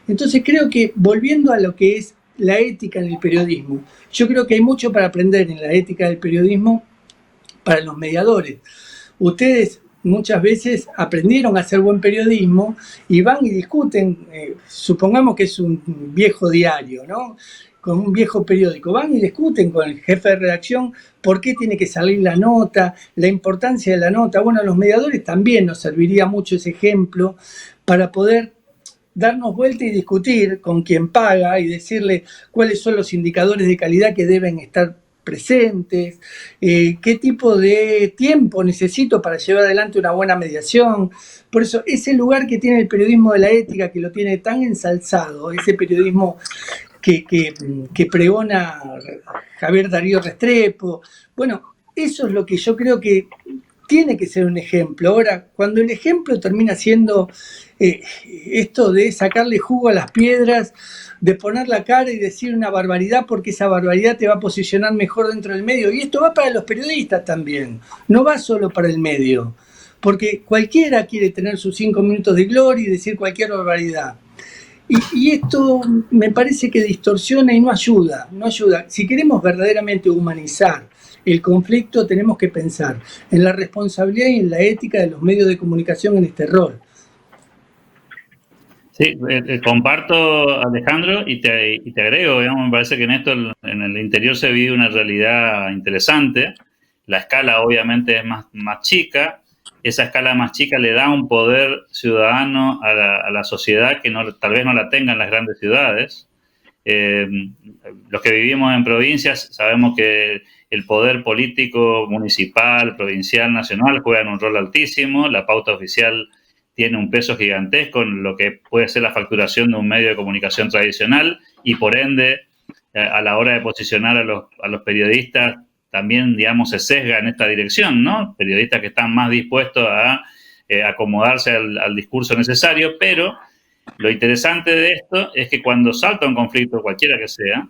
Entonces creo que, volviendo a lo que es la ética en el periodismo, yo creo que hay mucho para aprender en la ética del periodismo para los mediadores. Ustedes muchas veces aprendieron a hacer buen periodismo y van y discuten, supongamos que es un viejo diario, ¿no?, con un viejo periódico, van y discuten con el jefe de redacción por qué tiene que salir la nota, la importancia de la nota. Bueno, a los mediadores también nos serviría mucho ese ejemplo para poder darnos vuelta y discutir con quien paga y decirle cuáles son los indicadores de calidad que deben estar presentes, qué tipo de tiempo necesito para llevar adelante una buena mediación. Por eso, ese lugar que tiene el periodismo de la ética, que lo tiene tan ensalzado, ese periodismo que pregona Javier Darío Restrepo, bueno, eso es lo que yo creo que tiene que ser un ejemplo. Ahora, cuando el ejemplo termina siendo esto de sacarle jugo a las piedras, de poner la cara y decir una barbaridad porque esa barbaridad te va a posicionar mejor dentro del medio, y esto va para los periodistas también, no va solo para el medio, porque cualquiera quiere tener sus 5 minutos de gloria y decir cualquier barbaridad. Y esto me parece que distorsiona y no ayuda. Si queremos verdaderamente humanizar el conflicto, tenemos que pensar en la responsabilidad y en la ética de los medios de comunicación en este rol. Sí, comparto, Alejandro, y te agrego, digamos, me parece que en esto, en el interior se vive una realidad interesante. La escala obviamente es más chica. Esa escala más chica le da un poder ciudadano a la sociedad que tal vez no la tengan las grandes ciudades. Los que vivimos en provincias sabemos que el poder político municipal, provincial, nacional juegan un rol altísimo. La pauta oficial tiene un peso gigantesco en lo que puede ser la facturación de un medio de comunicación tradicional y, por ende, a la hora de posicionar a los periodistas también, digamos, se sesga en esta dirección, ¿no? Periodistas que están más dispuestos a acomodarse al discurso necesario, pero lo interesante de esto es que cuando salta un conflicto, cualquiera que sea,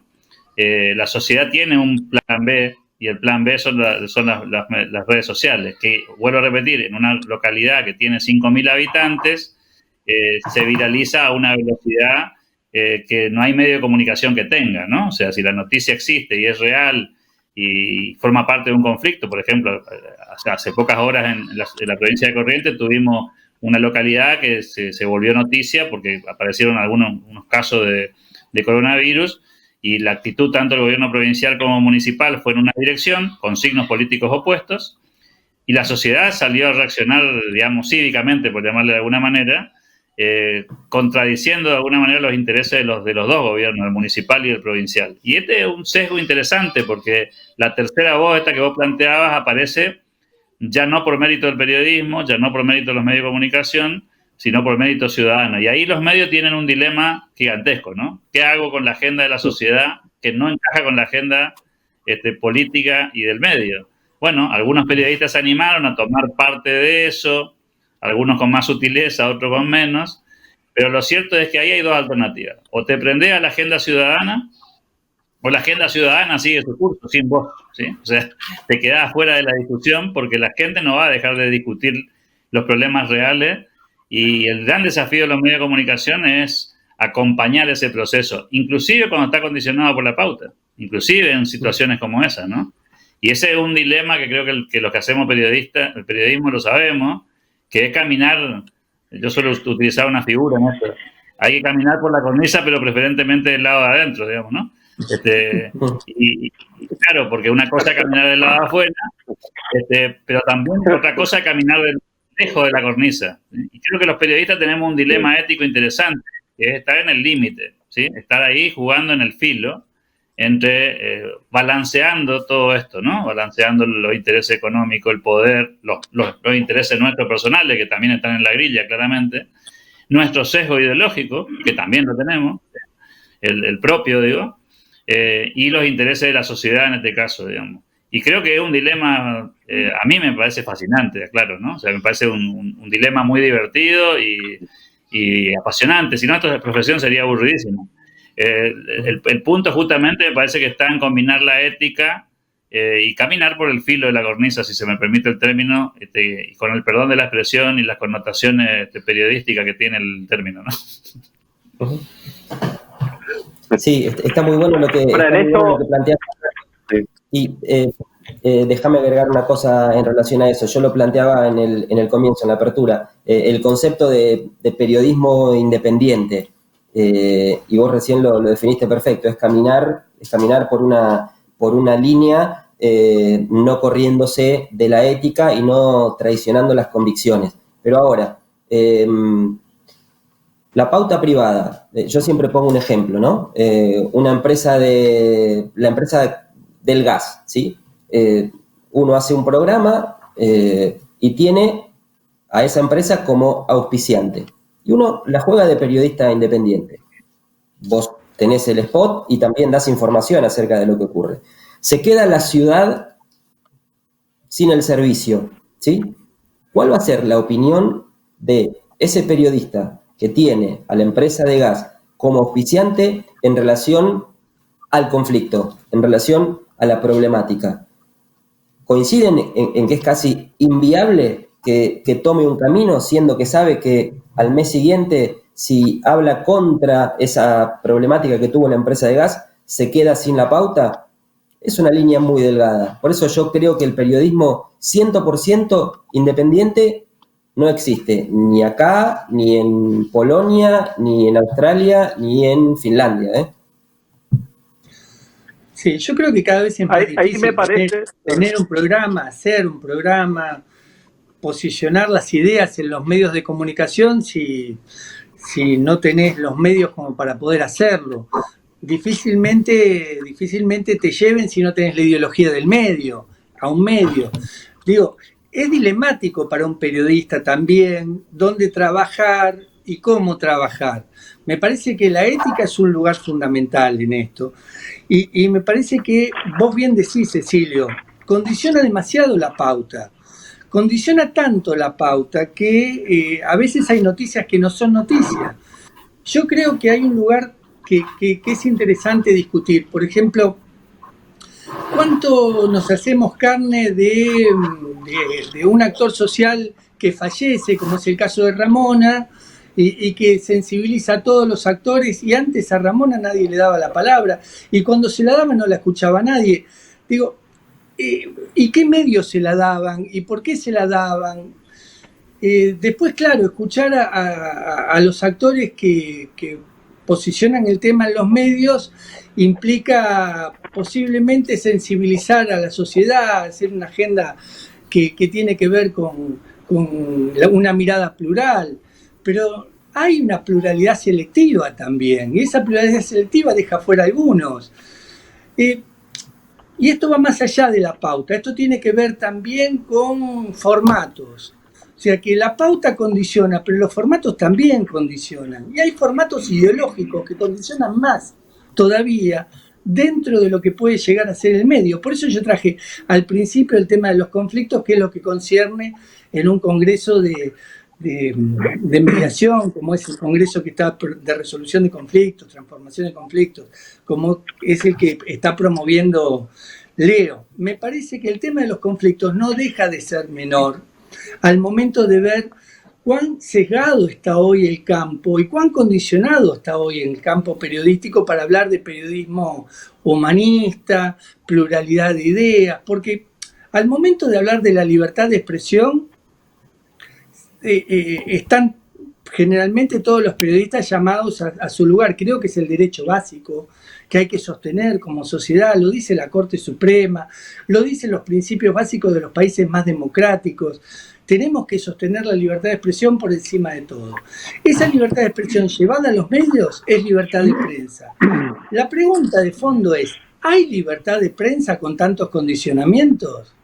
la sociedad tiene un plan B, y el plan B son las redes sociales, que, vuelvo a repetir, en una localidad que tiene 5.000 habitantes, se viraliza a una velocidad que no hay medio de comunicación que tenga, ¿no? O sea, si la noticia existe y es real y forma parte de un conflicto, por ejemplo, hace pocas horas en la provincia de Corrientes tuvimos una localidad que se volvió noticia porque aparecieron unos casos de coronavirus, y la actitud tanto del gobierno provincial como municipal fue en una dirección, con signos políticos opuestos, y la sociedad salió a reaccionar, digamos, cívicamente, por llamarle de alguna manera, contradiciendo de alguna manera los intereses de los dos gobiernos, el municipal y el provincial. Y este es un sesgo interesante, porque la tercera voz, esta que vos planteabas, aparece ya no por mérito del periodismo, ya no por mérito de los medios de comunicación, sino por mérito ciudadano. Y ahí los medios tienen un dilema gigantesco, ¿no? ¿Qué hago con la agenda de la sociedad que no encaja con la agenda política y del medio? Bueno, algunos periodistas se animaron a tomar parte de eso, algunos con más sutileza, otros con menos, pero lo cierto es que ahí hay dos alternativas. O te prendés a la agenda ciudadana, o la agenda ciudadana sigue su curso sin vos, ¿sí? O sea, te quedás fuera de la discusión porque la gente no va a dejar de discutir los problemas reales. Y el gran desafío de los medios de comunicación es acompañar ese proceso, inclusive cuando está condicionado por la pauta, inclusive en situaciones como esa, ¿no? Y ese es un dilema que creo que los que hacemos el periodismo lo sabemos, que es caminar. Yo suelo utilizar una figura en esto. Hay que caminar por la cornisa, pero preferentemente del lado de adentro, digamos, ¿no? Y claro, porque una cosa es caminar del lado de afuera, pero también otra cosa es caminar lejos de la cornisa. Y creo que los periodistas tenemos un dilema ético interesante, que es estar en el límite, ¿sí? Estar ahí jugando en el filo, balanceando todo esto, ¿no? Balanceando los intereses económicos, el poder, los intereses nuestros personales, que también están en la grilla, claramente, nuestro sesgo ideológico, que también lo tenemos, el propio, digo, y los intereses de la sociedad en este caso, digamos. Y creo que es un dilema, a mí me parece fascinante, claro, ¿no? O sea, me parece un dilema muy divertido y apasionante. Si no, esta profesión sería aburridísima. El punto justamente me parece que está en combinar la ética y caminar por el filo de la cornisa, si se me permite el término, y con el perdón de la expresión y las connotaciones periodísticas que tiene el término, ¿no? Sí, está muy bueno lo que planteas. Sí. Y déjame agregar una cosa en relación a eso. Yo lo planteaba en el comienzo, en la apertura, el concepto de periodismo independiente. Y vos recién lo definiste perfecto, es caminar por una línea, no corriéndose de la ética y no traicionando las convicciones. Pero ahora, la pauta privada, yo siempre pongo un ejemplo, ¿no? La empresa del gas, ¿sí? Uno hace un programa y tiene a esa empresa como auspiciante. Y uno la juega de periodista independiente. Vos tenés el spot y también das información acerca de lo que ocurre. Se queda la ciudad sin el servicio, ¿sí? ¿Cuál va a ser la opinión de ese periodista que tiene a la empresa de gas como auspiciante en relación al conflicto, en relación a la problemática? ¿Coinciden en que es casi inviable que tome un camino, siendo que sabe que al mes siguiente, si habla contra esa problemática que tuvo la empresa de gas, se queda sin la pauta? Es una línea muy delgada. Por eso yo creo que el periodismo 100% independiente no existe, ni acá, ni en Polonia, ni en Australia, ni en Finlandia, ¿eh? Sí, yo creo que cada vez es más Ahí difícil me parece... tener un programa, hacer un programa, posicionar las ideas en los medios de comunicación si no tenés los medios como para poder hacerlo. Difícilmente te lleven si no tenés la ideología del medio, a un medio. Digo, es dilemático para un periodista también dónde trabajar y cómo trabajar. Me parece que la ética es un lugar fundamental en esto. Y me parece que vos bien decís, Cecilio, condiciona demasiado la pauta. Condiciona tanto la pauta que a veces hay noticias que no son noticias. Yo creo que hay un lugar que es interesante discutir. Por ejemplo, ¿cuánto nos hacemos carne de un actor social que fallece, como es el caso de Ramona, y que sensibiliza a todos los actores? Y antes a Ramona nadie le daba la palabra, y cuando se la daba no la escuchaba nadie. Digo, ¿y qué medios se la daban? ¿Y por qué se la daban? Después, claro, escuchar a los actores que posicionan el tema en los medios implica posiblemente sensibilizar a la sociedad, hacer una agenda que tiene que ver con una mirada plural, pero hay una pluralidad selectiva también, y esa pluralidad selectiva deja fuera a algunos. Y esto va más allá de la pauta, esto tiene que ver también con formatos. O sea que la pauta condiciona, pero los formatos también condicionan. Y hay formatos ideológicos que condicionan más todavía dentro de lo que puede llegar a ser el medio. Por eso yo traje al principio el tema de los conflictos, que es lo que concierne en un congreso de mediación, como es el congreso que está de resolución de conflictos, transformación de conflictos, como es el que está promoviendo Leo. Me parece que el tema de los conflictos no deja de ser menor al momento de ver cuán sesgado está hoy el campo y cuán condicionado está hoy el campo periodístico para hablar de periodismo humanista, pluralidad de ideas, porque al momento de hablar de la libertad de expresión, están generalmente todos los periodistas llamados a su lugar. Creo que es el derecho básico que hay que sostener como sociedad, lo dice la Corte Suprema, lo dicen los principios básicos de los países más democráticos. Tenemos que sostener la libertad de expresión por encima de todo. Esa libertad de expresión llevada a los medios es libertad de prensa. La pregunta de fondo es, ¿hay libertad de prensa con tantos condicionamientos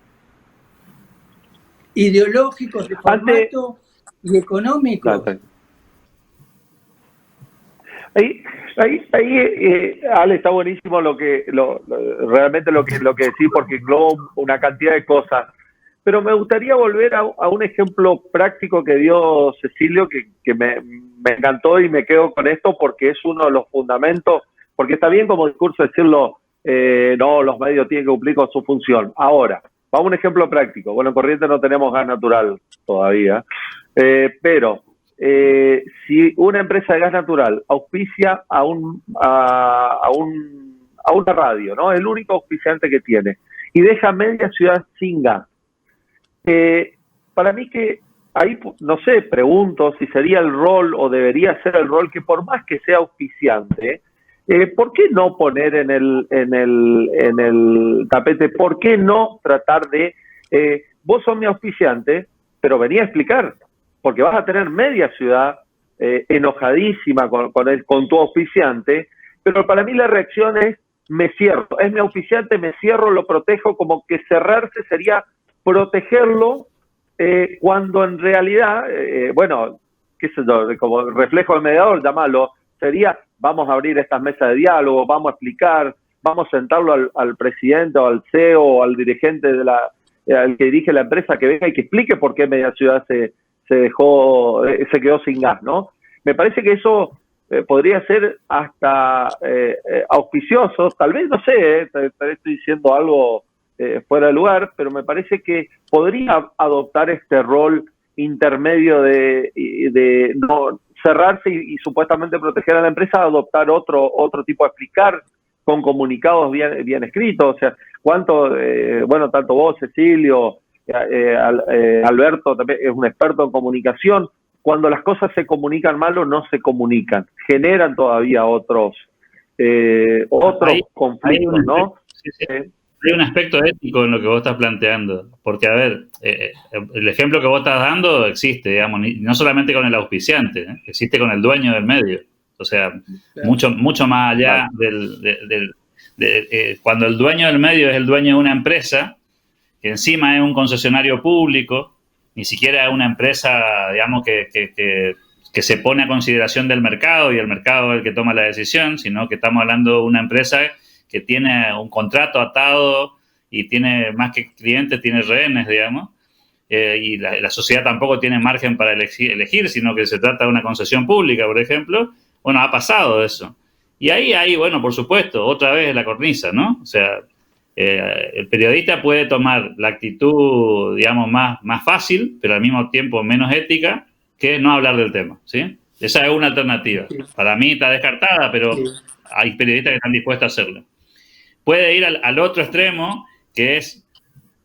ideológicos, de formato y económicos? Ahí, Ale, está buenísimo realmente lo que decís, porque engloba una cantidad de cosas. Pero me gustaría volver a un ejemplo práctico que dio Cecilio, que me encantó, y me quedo con esto porque es uno de los fundamentos, porque está bien como discurso decirlo, no, los medios tienen que cumplir con su función. Ahora, vamos a un ejemplo práctico. Bueno, en Corrientes no tenemos gas natural todavía, pero si una empresa de gas natural auspicia a una radio, ¿no? El único auspiciante que tiene, y deja media ciudad sin gas. Para mí que ahí, no sé, pregunto si sería el rol o debería ser el rol que, por más que sea auspiciante, ¿por qué no poner en el tapete? ¿Por qué no tratar de, vos sos mi auspiciante, pero vení a explicar? Porque vas a tener media ciudad enojadísima con tu auspiciante, pero para mí la reacción es, me cierro, es mi auspiciante, me cierro, lo protejo, como que cerrarse sería protegerlo, cuando en realidad, bueno, qué sé yo, como reflejo del mediador, llamalo, sería, vamos a abrir estas mesas de diálogo, vamos a explicar, vamos a sentarlo al presidente o al CEO o al dirigente de al que dirige la empresa que venga y que explique por qué Media Ciudad se quedó sin gas, ¿no? Me parece que eso podría ser hasta auspicioso, tal vez, no sé, tal vez estoy diciendo algo fuera de lugar, pero me parece que podría adoptar este rol intermedio de no cerrarse y supuestamente proteger a la empresa, adoptar otro tipo de explicar con comunicados bien escritos. O sea, bueno, tanto vos, Cecilio, Alberto también es un experto en comunicación. Cuando las cosas se comunican mal o no se comunican, generan todavía otros conflictos, ¿no? Sí. Hay un aspecto ético en lo que vos estás planteando, porque, a ver, el ejemplo que vos estás dando existe, digamos, no solamente con el auspiciante, existe con el dueño del medio. O sea, claro, mucho más allá cuando el dueño del medio es el dueño de una empresa, que encima es un concesionario público, ni siquiera es una empresa, digamos, que se pone a consideración del mercado y el mercado es el que toma la decisión, sino que estamos hablando de una empresa que tiene un contrato atado y tiene más que clientes, tiene rehenes, digamos, y la sociedad tampoco tiene margen para elegir, sino que se trata de una concesión pública, por ejemplo. Bueno, ha pasado eso. Y ahí, bueno, por supuesto, otra vez la cornisa, ¿no? O sea, el periodista puede tomar la actitud, digamos, más fácil, pero al mismo tiempo menos ética, que no hablar del tema, ¿sí? Esa es una alternativa. Sí. Para mí está descartada, pero sí, hay periodistas que están dispuestos a hacerlo. Puede ir al otro extremo, que es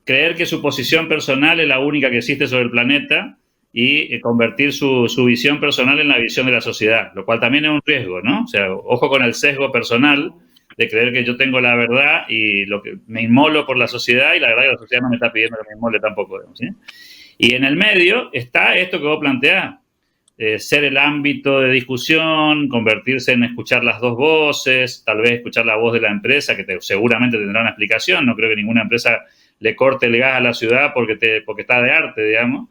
creer que su posición personal es la única que existe sobre el planeta y convertir su visión personal en la visión de la sociedad, lo cual también es un riesgo, ¿no? O sea, ojo con el sesgo personal de creer que yo tengo la verdad y lo que me inmolo por la sociedad, y la verdad que la sociedad no me está pidiendo que me inmole tampoco, ¿sí? Y en el medio está esto que vos planteás, ser el ámbito de discusión, convertirse en escuchar las dos voces, tal vez escuchar la voz de la empresa, que seguramente tendrá una explicación. No creo que ninguna empresa le corte el gas a la ciudad porque está de arte, digamos.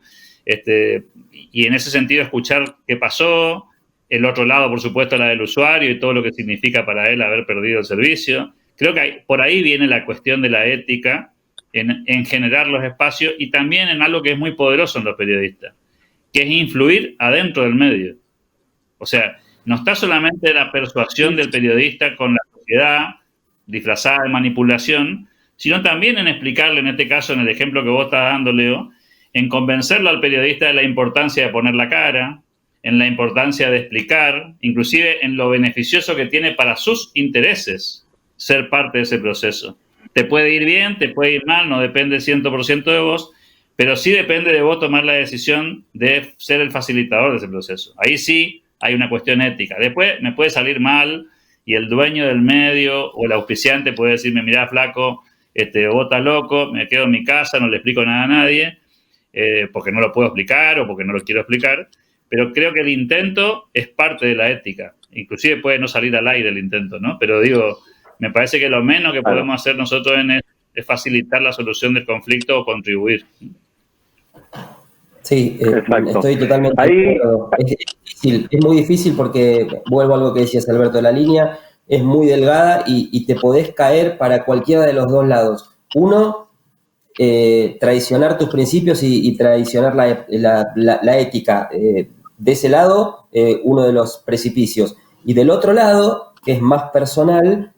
Y en ese sentido escuchar qué pasó, el otro lado, por supuesto, la del usuario y todo lo que significa para él haber perdido el servicio. Creo que por ahí viene la cuestión de la ética en generar los espacios y también en algo que es muy poderoso en los periodistas, que es influir adentro del medio. O sea, no está solamente la persuasión del periodista con la sociedad disfrazada de manipulación, sino también en explicarle, en este caso, en el ejemplo que vos estás dando, Leo, en convencerlo al periodista de la importancia de poner la cara, en la importancia de explicar, inclusive en lo beneficioso que tiene para sus intereses ser parte de ese proceso. Te puede ir bien, te puede ir mal, no depende 100% de vos, pero sí depende de vos tomar la decisión de ser el facilitador de ese proceso. Ahí sí hay una cuestión ética. Después me puede salir mal y el dueño del medio o el auspiciante puede decirme, mirá, flaco, vos estás loco, me quedo en mi casa, no le explico nada a nadie, porque no lo puedo explicar o porque no lo quiero explicar. Pero creo que el intento es parte de la ética. Inclusive puede no salir al aire el intento, ¿no? Pero digo, me parece que lo menos que podemos hacer nosotros es facilitar la solución del conflicto o contribuir. Sí, estoy totalmente de acuerdo. Es muy difícil porque, vuelvo a algo que decías, Alberto, la línea es muy delgada y te podés caer para cualquiera de los dos lados. Uno, traicionar tus principios y traicionar la ética. De ese lado, uno de los precipicios. Y del otro lado, que es más personal,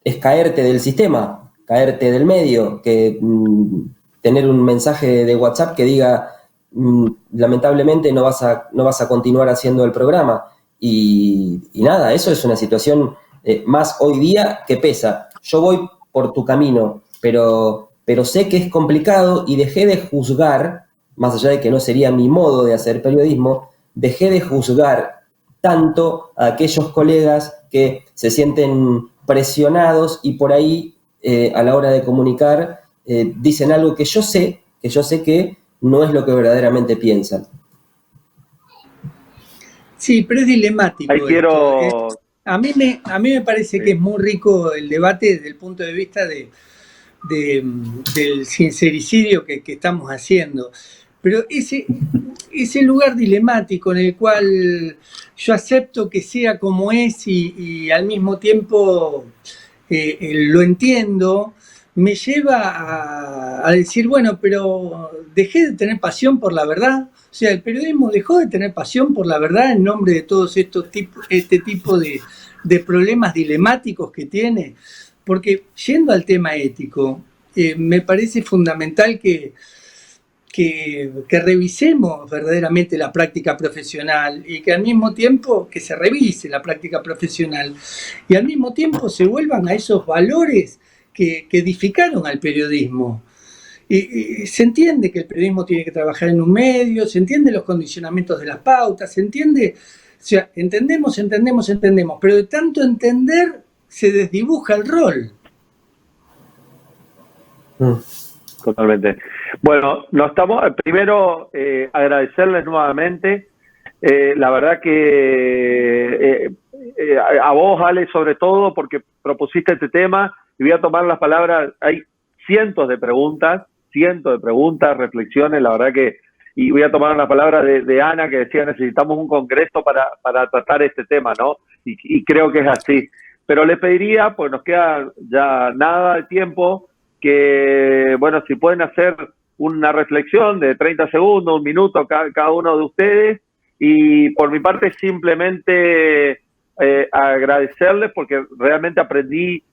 es caerte del sistema, caerte del medio, que tener un mensaje de WhatsApp que diga lamentablemente no vas a continuar haciendo el programa. Y nada, eso es una situación más hoy día que pesa. Yo voy por tu camino, pero sé que es complicado y dejé de juzgar, más allá de que no sería mi modo de hacer periodismo, dejé de juzgar tanto a aquellos colegas que se sienten presionados y por ahí a la hora de comunicar dicen algo que yo sé que no es lo que verdaderamente piensan. Sí, pero es dilemático. Ahí quiero... A mí me parece que es muy rico el debate desde el punto de vista del sincericidio que estamos haciendo. Pero ese lugar dilemático en el cual yo acepto que sea como es y al mismo tiempo lo entiendo, me lleva a decir, bueno, pero dejé de tener pasión por la verdad. O sea, el periodismo dejó de tener pasión por la verdad en nombre de todos este tipo de problemas dilemáticos que tiene. Porque yendo al tema ético, me parece fundamental que revisemos verdaderamente la práctica profesional y que al mismo tiempo que se revise la práctica profesional y al mismo tiempo se vuelvan a esos valores que edificaron al periodismo. Y se entiende que el periodismo tiene que trabajar en un medio, se entiende los condicionamientos de las pautas, se entiende, o sea, entendemos, pero de tanto entender se desdibuja el rol. Totalmente. Bueno, primero agradecerles nuevamente. La verdad que a vos, Ale, sobre todo, porque propusiste este tema, y voy a tomar las palabras. Hay cientos de preguntas, reflexiones, la verdad que, y voy a tomar las palabras de Ana, que decía, necesitamos un congreso para tratar este tema, ¿no? Y creo que es así. Pero les pediría, pues nos queda ya nada de tiempo, que, bueno, si pueden hacer una reflexión de 30 segundos, un minuto cada uno de ustedes, y por mi parte simplemente agradecerles porque realmente aprendí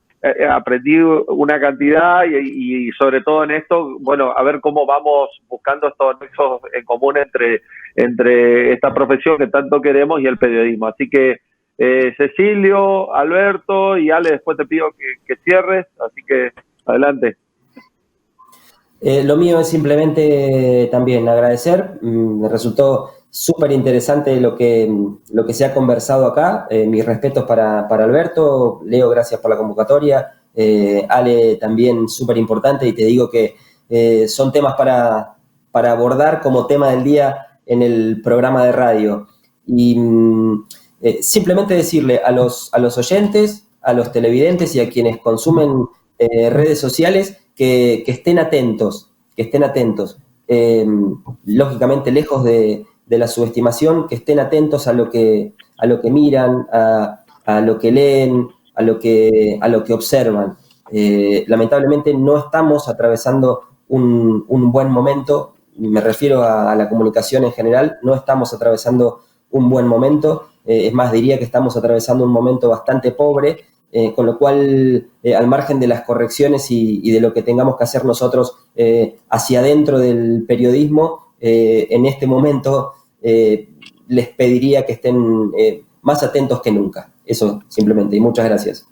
una cantidad y sobre todo en esto, bueno, a ver cómo vamos buscando estos nexos en común entre esta profesión que tanto queremos y el periodismo. Así que Cecilio, Alberto y Ale, después te pido que cierres, así que adelante. Lo mío es simplemente también agradecer. Me resultó súper interesante lo que se ha conversado acá. Mis respetos para Alberto. Leo, gracias por la convocatoria. Ale, también súper importante, y te digo que son temas para abordar como tema del día en el programa de radio. Y simplemente decirle a los oyentes, a los televidentes y a quienes consumen redes sociales que estén atentos, lógicamente lejos de la subestimación, que estén atentos a lo que miran, a lo que leen, a lo que observan. Lamentablemente no estamos atravesando un buen momento, me refiero a la comunicación en general, no estamos atravesando un buen momento, es más, diría que estamos atravesando un momento bastante pobre, con lo cual, al margen de las correcciones y de lo que tengamos que hacer nosotros hacia adentro del periodismo, en este momento les pediría que estén más atentos que nunca. Eso simplemente, y muchas gracias.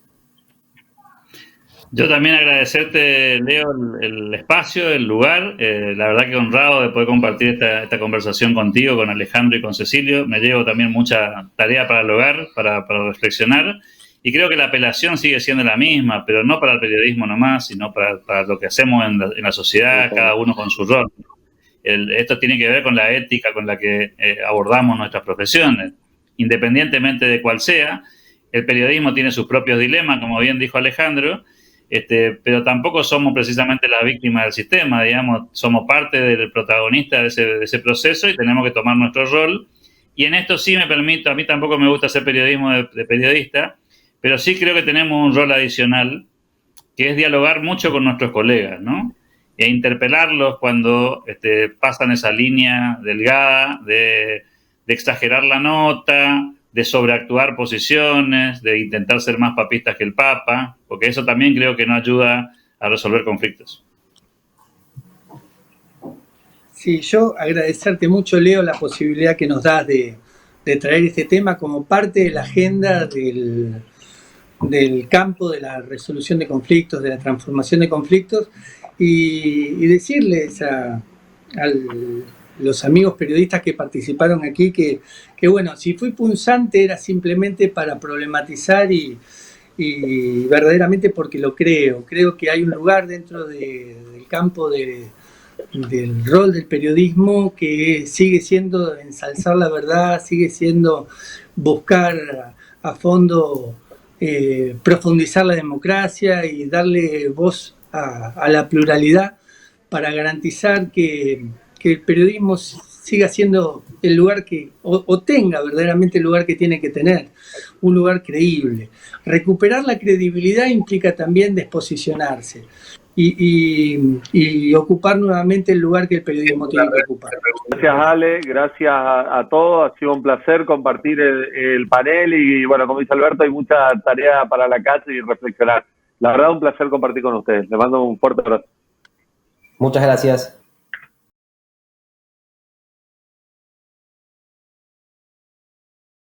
Yo también agradecerte, Leo, el espacio, el lugar. La verdad que honrado de poder compartir esta conversación contigo, con Alejandro y con Cecilio. Me llevo también mucha tarea para el hogar, para reflexionar. Y creo que la apelación sigue siendo la misma, pero no para el periodismo nomás, sino para lo que hacemos en la sociedad, cada uno con su rol. Esto tiene que ver con la ética con la que abordamos nuestras profesiones. Independientemente de cuál sea, el periodismo tiene sus propios dilemas, como bien dijo Alejandro, pero tampoco somos precisamente la víctima del sistema, digamos, somos parte del protagonista de ese proceso y tenemos que tomar nuestro rol. Y en esto sí me permito, a mí tampoco me gusta hacer periodismo de periodista, pero sí creo que tenemos un rol adicional, que es dialogar mucho con nuestros colegas, ¿no? E interpelarlos cuando pasan esa línea delgada de exagerar la nota, de sobreactuar posiciones, de intentar ser más papistas que el Papa, porque eso también creo que no ayuda a resolver conflictos. Sí, yo agradecerte mucho, Leo, la posibilidad que nos das de traer este tema como parte de la agenda del campo de la resolución de conflictos, de la transformación de conflictos, y decirles a los amigos periodistas que participaron aquí que bueno, si fui punzante era simplemente para problematizar y verdaderamente porque lo creo que hay un lugar dentro del campo del rol del periodismo que sigue siendo ensalzar la verdad, sigue siendo buscar a fondo profundizar la democracia y darle voz a la pluralidad para garantizar que el periodismo siga siendo el lugar que, o tenga verdaderamente el lugar que tiene que tener, un lugar creíble. Recuperar la credibilidad implica también desposicionarse. y ocupar nuevamente el lugar que el periodismo tiene que ocupar. Gracias, Ale, gracias a todos, ha sido un placer compartir el panel y bueno, como dice Alberto, hay mucha tarea para la casa y reflexionar. La verdad, un placer compartir con ustedes. Les mando un fuerte abrazo. Muchas gracias.